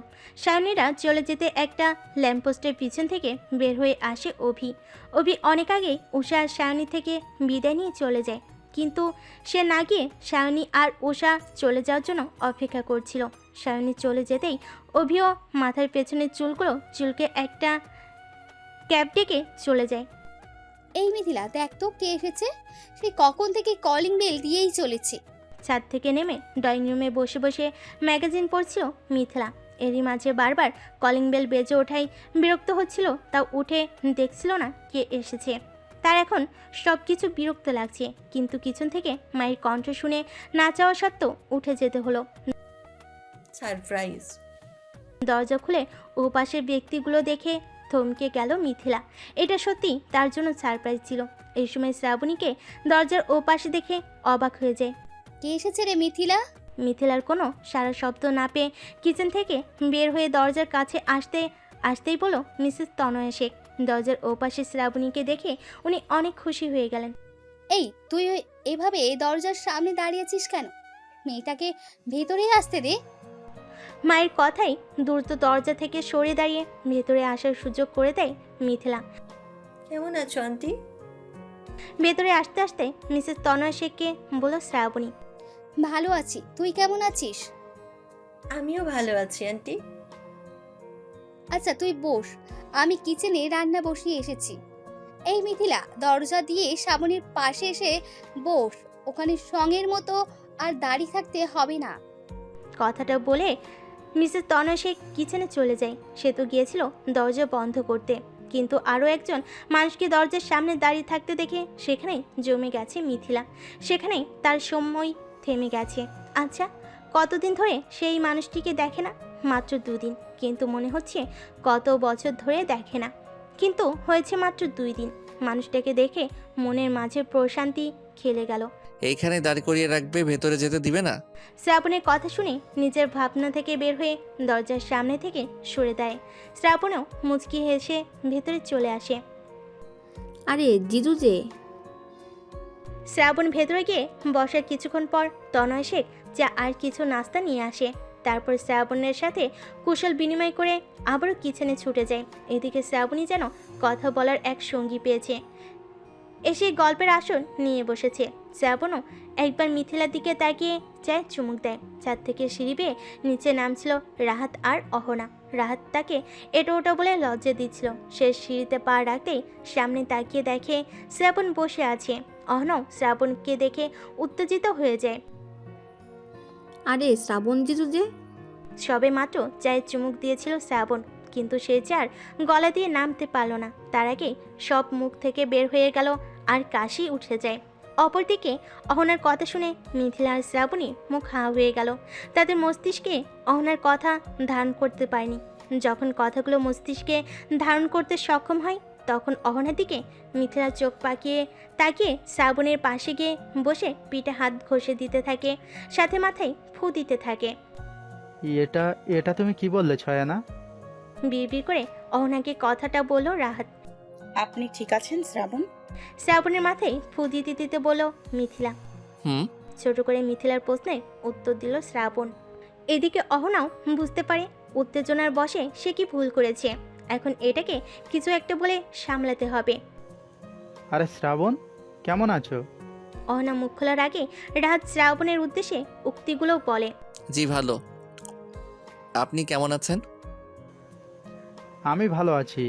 সায়নীরা চলে যেতে একটা ল্যাম্পপোস্টের পিছন থেকে বের হয়ে আসে অভি। অভি অনেক আগেই উষা আর সায়নী থেকে বিদায় নিয়ে চলে যায়, কিন্তু সে না গিয়ে সায়নী আর উষা চলে যাওয়ার জন্য অপেক্ষা করছিল। সায়নী চলে যেতেই অভিও মাথার পেছনের চুলগুলো চুলকে একটা ক্যাব ডেকে চলে যায়। এই মিথিলা, দেখ তো কে এসেছে। সে কখন থেকে কলিং বেল দিয়েই চলেছে। ছাদ থেকে নেমে ড্রয়িং রুমে বসে বসে ম্যাগাজিন পড়ছিল মিথিলা। এরই মাঝে বারবার কলিং বেল বেজে ওঠায় বিরক্ত হচ্ছিল, তাও উঠে দেখছিল না কে এসেছে। তার এখন সব কিছু বিরক্ত লাগছে, কিন্তু কিচেন থেকে মায়ের কণ্ঠ শুনে না চাওয়া সত্ত্বেও উঠে যেতে হলো। সারপ্রাইজ। দরজা খুলে ও পাশের ব্যক্তিগুলো দেখে থমকে গেল মিথিলা। এটা সত্যি তার জন্য সারপ্রাইজ ছিল। এই সময় শ্রাবণীকে দরজার ও পাশে দেখে অবাক হয়ে যায়। কে এসেছে রে মিথিলা? মিথিলার কোনো সারা শব্দ না পেয়ে কিচেন থেকে বের হয়ে দরজার কাছে আসতেই বলো মিসেস তনয়া শেখ। দরজার ওপাশে শ্রাবণীকে দেখে উনি অনেক খুশি হয়ে গেলেন। এই তুই এভাবে দরজার সামনে দাঁড়িয়েছিস কেন? মেয়েটাকে ভেতরে আসতে দে। মায়ের কথাই দ্রুত দরজা থেকে সরে দাঁড়িয়ে ভেতরে আসার সুযোগ করে দেয় মিথিলা। কেমন আছো আন্টি? ভেতরে আসতে আসতে মিসেস তনয়া শেখকে বলল শ্রাবণী। ভালো আছি, তুই কেমন আছিস? আমিও ভালো আছি আন্টি। আচ্ছা তুই বস, আমি কিচেনে রান্না বসিয়ে এসেছি। এই মিথিলা, দরজা দিয়ে শ্রাবণীর পাশে এসে বস। ওখানে সঙ্গের মতো আর দাঁড়িয়ে থাকতে হবে না। কথাটা বলে মিসেস তনয়া শেখ কিচেনে চলে যায়। সে তো গিয়েছিল দরজা বন্ধ করতে। কিন্তু আরও একজন মানুষকে দরজার সামনে দাঁড়িয়ে থাকতে দেখে সেখানেই জমে গেছে মিথিলা। সেখানেই তার সময় থেমে গেছে। আচ্ছা, কতদিন ধরে সেই মানুষটিকে দেখে না? মাত্র 2 দিন, কিন্তু মনে হচ্ছে কত বছর ধরে দেখে না। কিন্তু হয়েছে মাত্র 2 দিন। মানুষটাকে দেখে মনের মাঝে প্রশান্তি খেলে গেল। এইখানে দাঁড় করিয়ে রাখবে, ভেতরে যেতে দিবে না? শ্রাবণের কথা শুনে নিজের ভাবনা থেকে বের হয়ে দরজার সামনে থেকে সরে দেয়। শ্রাবণও মুচকি হেসে ভেতরে চলে আসে। আরে জিজু যে। শ্রাবণ ভেতরে গিয়ে বসার কিছুক্ষণ পর তনয় শেখ চা আর কিছু নাস্তা নিয়ে আসে। তারপর শ্রাবণের সাথে কুশল বিনিময় করে আবারও কিচেনে ছুটে যায়। এদিকে শ্রাবণী যেন কথা বলার এক সঙ্গী পেয়েছে, এসে গল্পের আসন নিয়ে বসেছে। শ্রাবণও একবার মিথিলার দিকে তাকিয়ে চায় চুমুক দেয়। ছাদ থেকে সিঁড়ি বেয়ে নিচে নামছিল রাহাত আর অহনা। রাহাত তাকে এটো ওটো বলে লজ্জা দিচ্ছিল। সে সিঁড়িতে পা রাখতেই সামনে তাকিয়ে দেখে শ্রাবণ বসে আছে। অহনাও শ্রাবণকে দেখে উত্তেজিত হয়ে যায়। আরে শ্রাবণ জিজু যে। সবে মাত্র চায়ের চুমুক দিয়েছিল শ্রাবণ, কিন্তু সে চার গলা দিয়ে নামতে পারল না। তার আগেই সব মুখ থেকে বের হয়ে গেল আর কাশি উঠে যায়। অপরদিকে অহনার কথা শুনে মিথিলা আর শ্রাবণী মুখ হাঁ হয়ে গেল। তাদের মস্তিষ্কে অহনার কথা ধারণ করতে পারেনি। যখন কথাগুলো মস্তিষ্কে ধারণ করতে সক্ষম হয়, তখন অহনার দিকে মিথিলা চোখ পাকিয়ে তাকিয়ে শ্রাবণের পাশে গিয়ে বসে পিঠে হাত ঘষে দিতে থাকে, সাথে মাথায় ফু দিতে থাকে। এটা এটা তুমি কি বললে ছয়ানা? বিড়বিড় করে অহনাকে কথাটা বলল রাহাত। আপনি ঠিক আছেন শ্রাবণ? শ্রাবণের মাথায় ফু দিতে দিতে বলল মিথিলা। ছোট করে মিথিলার প্রশ্নের উত্তর দিল শ্রাবণ। এদিকে অহনাও বুঝতে পারে উত্তেজনার বশে সে কি ভুল করেছে। এখন এটাকে কিছু একটা বলে সামলাতে হবে। আরে শ্রাবণ, কেমন আছো? অহনা মুখ খোলার আগে রাহাত শ্রাবণের উদ্দেশ্যে উক্তিগুলো বলে। জি ভালো, আপনি কেমন আছেন? আমি ভালো আছি।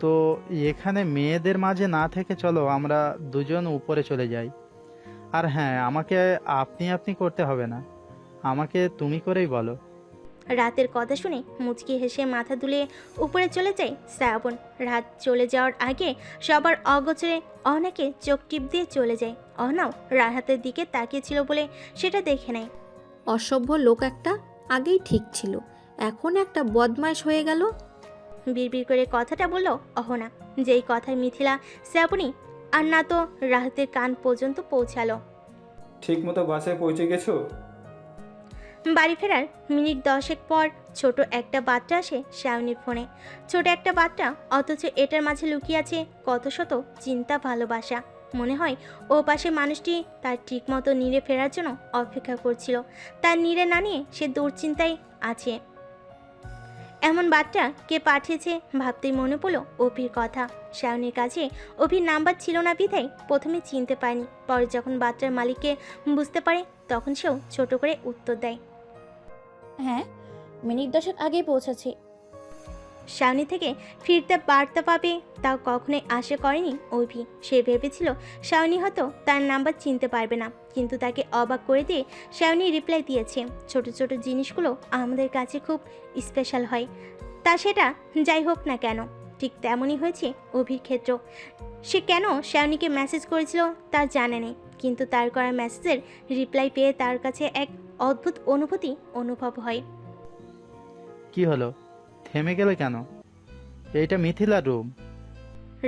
তো এখানে মেয়েদের মাঝে না থেকে চলো আমরা দুজন উপরে চলে যাই। আর হ্যাঁ, আমাকে আপনি আপনি করতে হবে না, আমাকে তুমি করেই বলো। রাতের কথা শুনে মুচকি হেসে মাথা দুলিয়ে উপরে চলে যায় শ্রাবণ। রাত চলে যাওয়ার আগে সবার অগোচরে অহনাকে চোখ টিপ দিয়ে চলে যায়। অহনাও রাহাতের দিকে তাকিয়েছিল বলে সেটা দেখে নেয়। অসভ্য লোক একটা, আগেই ঠিক ছিল, এখন একটা বদমাইশ হয়ে গেল। বিড়বিড় করে কথাটা বলল অহনা, যেই কথায় মিথিলা, শ্রাবণী আর না তো রাহাতের কান পর্যন্ত পৌঁছালো। ঠিক মতো বাসায় পৌঁছে গেছো? বাড়ি ফেরার মিনিট 10 পর ছোট একটা বাচ্চা আসে শাওনির ফোনে। ছোট একটা বাচ্চা, অথচ এটার মাঝে লুকিয়ে আছে কত শত চিন্তা, ভালোবাসা। মনে হয় ও পাশে মানুষটি তার ঠিক মতো নীড়ে ফেরার জন্য অপেক্ষা করছিল। তার নীড়ে না নিয়ে সে দুশ্চিন্তায় আছে। এমন বাচ্চা কে পাঠিয়েছে ভাবতেই মনে পড়ল অভির কথা। শাওনির কাছে অভির নাম্বার ছিল না বিধায় প্রথমে চিনতে পারেনি। পরে যখন বাচ্চার মালিককে বুঝতে পারে, তখন সেও ছোট করে উত্তর দেয়, হ্যাঁ, মিনিট 10 আগেই পৌঁছেছি। শাওনি থেকে ফিরতে বার্তা পাবে তাও কখনোই আশা করেনি অভি। সে ভেবেছিল শাওনি হয়তো তার নাম্বার চিনতে পারবে না, কিন্তু তাকে অবাক করে দিয়ে শাওনি রিপ্লাই দিয়েছে, ছোট ছোট জিনিসগুলো আমাদের কাছে খুব স্পেশাল হয়, তা সেটা যাই হোক না কেন। ঠিক তেমনই হয়েছে অভির ক্ষেত্র। সে কেন শাওনিকে মেসেজ করেছিল তা জানে নেই, কিন্তু তার করা মেসেজের রিপ্লাই পেয়ে তার কাছে এক অদ্ভুত অনুভূতি অনুভব হয়। কি হলো, থেমে গেলে কেন? এইটা মিথিলার রুম।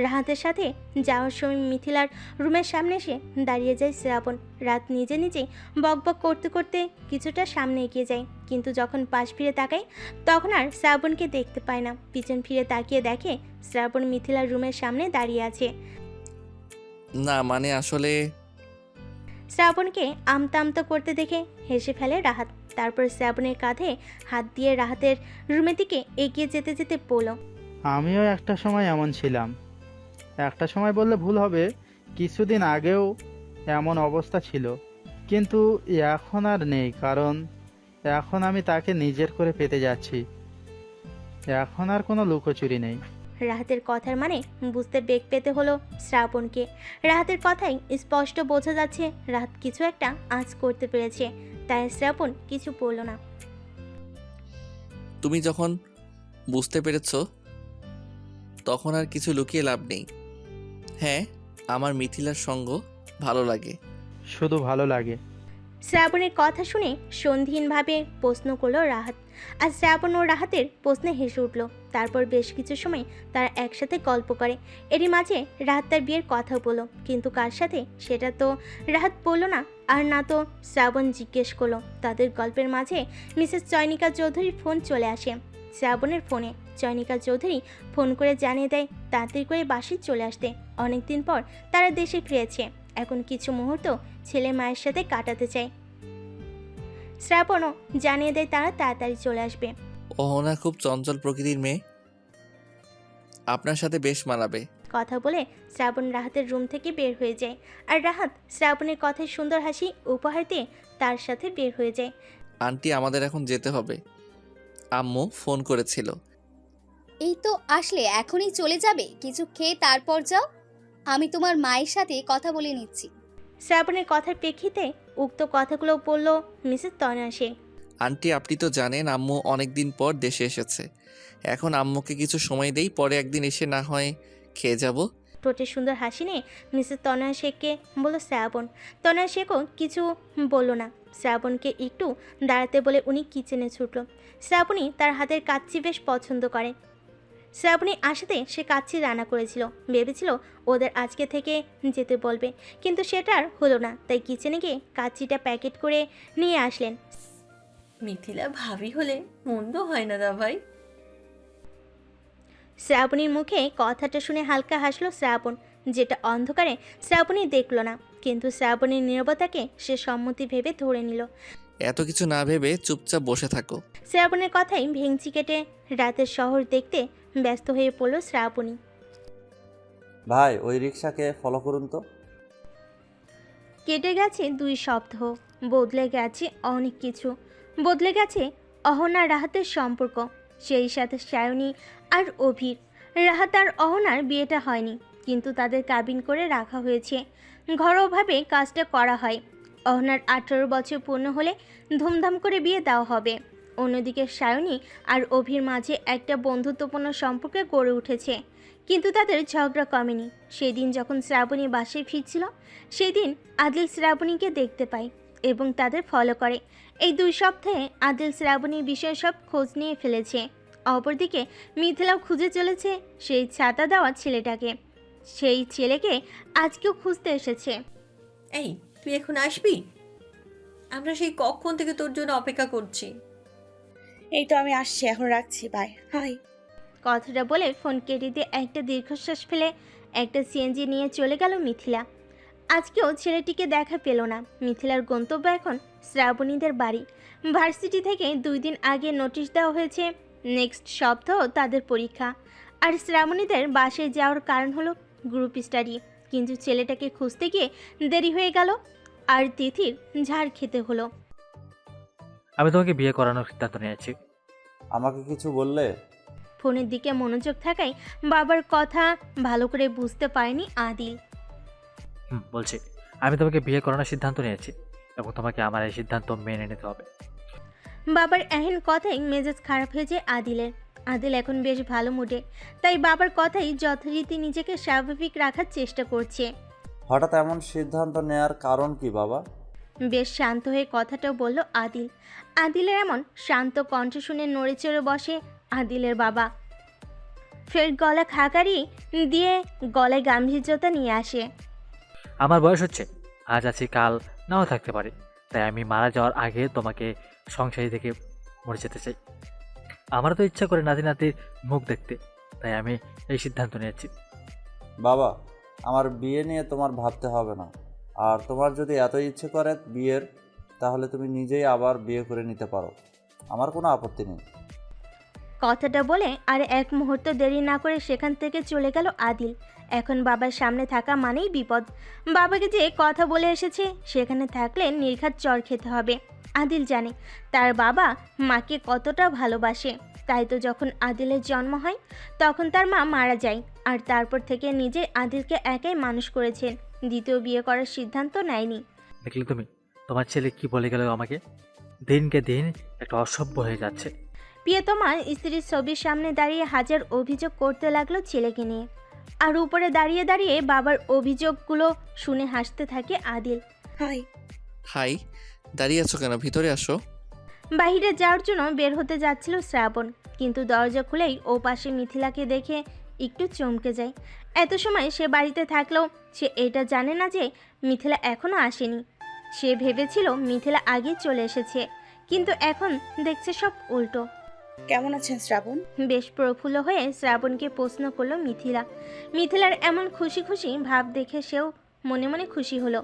রাহাতের সাথে যাওয়ার সময় মিথিলার রুমের সামনে এসে দাঁড়িয়ে যায় শ্রাবণ। রাত নিজে নিজেই বকবক করতে করতে কিছুটা সামনে এগিয়ে যায়, কিন্তু যখন পাশ ফিরে তাকায় তখন আর শ্রাবণকে দেখতে পায় না। পিছন ফিরে তাকিয়ে দেখে শ্রাবণ মিথিলার রুমের সামনে দাঁড়িয়ে আছে। না মানে আসলে শ্রাবণকে আমতা আমতা করতে দেখে হেসে ফেলে রাহাত। তারপর শ্রাবণের কাঁধে হাত দিয়ে রাহাতের রুমের দিকে এগিয়ে যেতে যেতে বলল, আমিও একটা সময় এমন ছিলাম। একটা সময় বললে ভুল হবে, কিছুদিন আগেও এমন অবস্থা ছিল, কিন্তু এখন আর নেই, কারণ এখন আমি তাকে নিজের করে পেতে যাচ্ছি। এখন আর কোনো লুকোচুরি নেই। রাহাতের কথার মানে বুঝতে বেগ পেতে হলো শ্রাবণকে। রাহাতের কথাই স্পষ্ট বোঝা যাচ্ছে রাহাত কিছু একটা আঁচ করতে পেরেছে, তাই শ্রাবণ কিছু বলল না। তুমি যখন বুঝতে পেরেছো তখন আর কিছু লুকিয়ে লাভ নেই। হ্যাঁ, আমার মিথিলার সঙ্গ ভালো লাগে। শুধু ভালো লাগে। শ্রাবণের কথা শুনে সন্ধিহীনভাবে প্রশ্ন করলো রাহাত। আর শ্রাবণ ও রাহাতের প্রশ্নে হেসে উঠল। তারপর বেশ কিছু সময় তারা একসাথে গল্প করে। এরই মাঝে রাহাত তার বিয়ের কথা বলল, কিন্তু কার সাথে সেটা তো রাহাত বলল না, আর না তো শ্রাবণ জিজ্ঞেস করলো। তাদের গল্পের মাঝে মিসেস চয়নিকা চৌধুরীর ফোন চলে আসে। শ্রাবণের ফোনে চয়নিকা চৌধুরী ফোন করে জানিয়ে দেয় তাড়াতাড়ি করে বাসায় চলে আসতে। অনেকদিন পর তারা দেশে ফিরেছে, এখন কিছু মুহূর্ত ছেলে মায়ের সাথে কাটাতে চায়। শ্রাবণও জানিয়ে দেয় তারা তাড়াতাড়ি চলে আসবে। অহনা খুব চঞ্চল প্রকৃতির মেয়ে, আপনার সাথে বেশ মানাবে। কথা বলে শ্রাবণ রাহাতের রুম থেকে বের হয়ে যায়, আর রাহাত শ্রাবণের কথায় সুন্দর হাসি উপহার দিয়ে তার সাথে বের হয়ে যায়। আন্টি, আমাদের এখন যেতে হবে, আম্মু ফোন করেছিল। এই তো আসলে, এখনই চলে যাবে? কিছু খেয়ে তারপর যাও, আমি তোমার মায়ের সাথে কথা বলে নিচ্ছি। শ্রাবণের কথার প্রেক্ষিতে উক্ত কথাগুলো বলল মিসেস তনয়া শেখ। আন্টি, আপনি তো জানেন আম্মু অনেক দিন পর দেশে এসেছে। এখন আম্মুকে কিছু সময় দেই, পরে একদিন এসে না হয় খেয়ে যাব। ঠোঁটে সুন্দর হাসি নিয়ে মিসেস তনয়া শেখকে বলল শ্রাবণ। তনয়া শেখও কিছু বলল না। শ্রাবণকে একটু দাঁড়াতে বলে উনি কিচেনে ছুটল। শ্রাবণী তার হাতের কাচ্চি বেশ পছন্দ করে। শ্রাবণী আসাতে সে কাচ্চি রান্না করেছিল, ভেবেছিল ওদের আজকে থেকে যেতে বলবে, কিন্তু সেটা আর হলো না। তাই কিচেনে গিয়ে কাচ্চিটা প্যাকেট করে নিয়ে আসলেন। মিথিলা ভাবি হলে মন্দ হয় না দা ভাই। শ্রাবণীর মুখে কথাটা শুনে হালকা হাসলো শ্রাবণ, যেটা অন্ধকারে শ্রাবণী দেখল না, কিন্তু শ্রাবণীর নীরবতাকে সে সম্মতি ভেবে ধরে নিল। এত কিছু না ভেবে চুপচাপ বসে থাকো। শ্রাবণের কথাই ভেঙচি কেটে রাতের শহর দেখতে ব্যস্ত হয়ে পড়ল শ্রাবণী। ভাই, ওই রিক্সাকে ফলো করুন তো। কেটে গেছে 2 সপ্তাহ, বদলে গেছে অনেক কিছু। বদলে গেছে অহনা রাহাতের সম্পর্ক, সেই সাথে সায়নী আর অভির। রাহাত আর অহনার বিয়েটা হয়নি, কিন্তু তাদের কাবিন করে রাখা হয়েছে। ঘরোয়াভাবে কাজটা করা হয়। অহনার 18 বছর পূর্ণ হলে ধুমধাম করে বিয়ে দেওয়া হবে। অন্যদিকে সায়নী আর অভির মাঝে একটা বন্ধুত্বপূর্ণ সম্পর্ক গড়ে উঠেছে, কিন্তু তাদের ঝগড়া কমেনি। সেদিন যখন শ্রাবণী বাসায় ফিরছিল, সেদিন আদিল শ্রাবণীকে দেখতে পায় এবং তাদের ফলো করে। এই 2 সপ্তাহে আদিল শ্রাবণীর বিষয়ে সব খোঁজ নিয়ে ফেলেছে। অপরদিকে মিথিলাও খুঁজে চলেছে সেই ছাতা দেওয়া ছেলেটাকে। সেই ছেলেকে আজকেও খুঁজতে এসেছে। এই, তুই এখন আসবি? আমরা সেই কখন থেকে তোর জন্য অপেক্ষা করছি। এই তো আমি আসছি, এখন রাখছি, বাই। হাই। কথাটা বলে ফোন কেটে দিয়ে একটা দীর্ঘশ্বাস ফেলে একটা সিএনজি নিয়ে চলে গেল মিথিলা। আজকেও ছেলেটিকে দেখা পেল না। মিথিলার গন্তব্য এখন শ্রাবণীদের বাড়ি। ভার্সিটি থেকে 2 দিন আগে নোটিশ দেওয়া হয়েছে নেক্সট সপ্তাহ তাদের পরীক্ষা। আর শ্রাবণীদের বাসায় যাওয়ার কারণ হলো গ্রুপ স্টাডি, কিন্তু ছেলেটাকে খুঁজতে গিয়ে দেরি হয়ে গেল আর তিথির ঝাড় খেতে হলো। আমি তোমাকে বিয়ে করানোর সিদ্ধান্ত নিয়েছি। আমাকে কিছু বললে? ফোনের দিকে মনোযোগ থাকায় বাবার কথা ভালো করে বুঝতে পারেনি আদিল। বলছি, আমি তোমাকে বিয়ে করানোর সিদ্ধান্ত নিয়েছি এবং তোমাকে আমার এই সিদ্ধান্ত মেনে নিতে হবে। বাবার এহেন কথাই মেজাজ খারাপ হয়ে যায় আদিলের। আদিল এখন বেশ ভালো মুডে, তাই বাবার কথাই যথারীতি নিজেকে স্বাভাবিক রাখার চেষ্টা করছে। হঠাৎ এমন সিদ্ধান্ত নেয়ার কারণ কি বাবা? বেশ শান্ত হয়ে কথাটাও বলল আদিল। আদিলের এমন শান্ত কণ্ঠ শুনে নড়ে চড়ে বসে আদিলের বাবা। ফের গলা খাকারি দিয়ে গলায় গাম্ভীর্যতা নিয়ে আসে। আমার বয়স হচ্ছে, আজ আছি কাল নাও থাকতে পারি, তাই আমি মারা যাওয়ার আগে তোমাকে সংসারী থেকে মরে যেতে চাই। আমারও তো ইচ্ছা করে নাতি নাতির মুখ দেখতে, তাই আমি এই সিদ্ধান্ত নিয়েছি। বাবা, আমার বিয়ে নিয়ে তোমার ভাবতে হবে না। আর তোমার যদি এত ইচ্ছে করে বিয়ের, তাহলে তুমি নিজেই আবার বিয়ে করে নিতে পারো, আমার কোনো আপত্তি নেই। কথাটা বলে আর এক মুহূর্ত দেরি না করে সেখান থেকে চলে গেল আদিল। এখন বাবার সামনে থাকা মানেই বিপদ। বাবাকে যে কথা বলে এসেছে সেখানে থাকলে নির্ঘাত চর খেতে হবে। আদিল জানে তার বাবা মাকে কতটা ভালোবাসে, তাই তো যখন আদিলের জন্ম হয় তখন তার মা মারা যায়, আর তারপর থেকে নিজে আদিলকে একাই মানুষ করেছেন। দ্বিতীয় বিয়ে করার সিদ্ধান্ত নেয়নি। দেখলে তুমি, তোমার ছেলে কি বলে গেল আমাকে? দিনকে দিন একটা অসভ্য হয়ে যাচ্ছে। প্রিয়তমা স্ত্রীর ছবির সামনে দাঁড়িয়ে হাজার অভিযোগ করতে লাগলো ছেলেকে নিয়ে। আর উপরে দাঁড়িয়ে দাঁড়িয়ে বাবার অভিযোগগুলো শুনে হাসতে থাকে আদিল। হাই। হাই, দাঁড়িয়ে আছো কেন? ভিতরে আসো। বাইরে যাওয়ার জন্য বের হতে যাচ্ছিল শ্রাবণ, কিন্তু দরজা খুলেই ও পাশে মিথিলাকে দেখে একটু চমকে যায়। এত সময় সে বাড়িতে থাকলেও সে এটা জানে না যে মিথিলা এখনও আসেনি। সে ভেবেছিল মিথিলা আগে চলে এসেছে, কিন্তু এখন দেখছে সব উল্টো। কেমন আছেন শ্রাবণ? বেশ প্রফুল্ল হয়ে শ্রাবণকে প্রশ্ন করলো মিথিলা। মিথিলার এমন খুশি খুশি ভাব দেখে সেও মনে মনে খুশি হলো।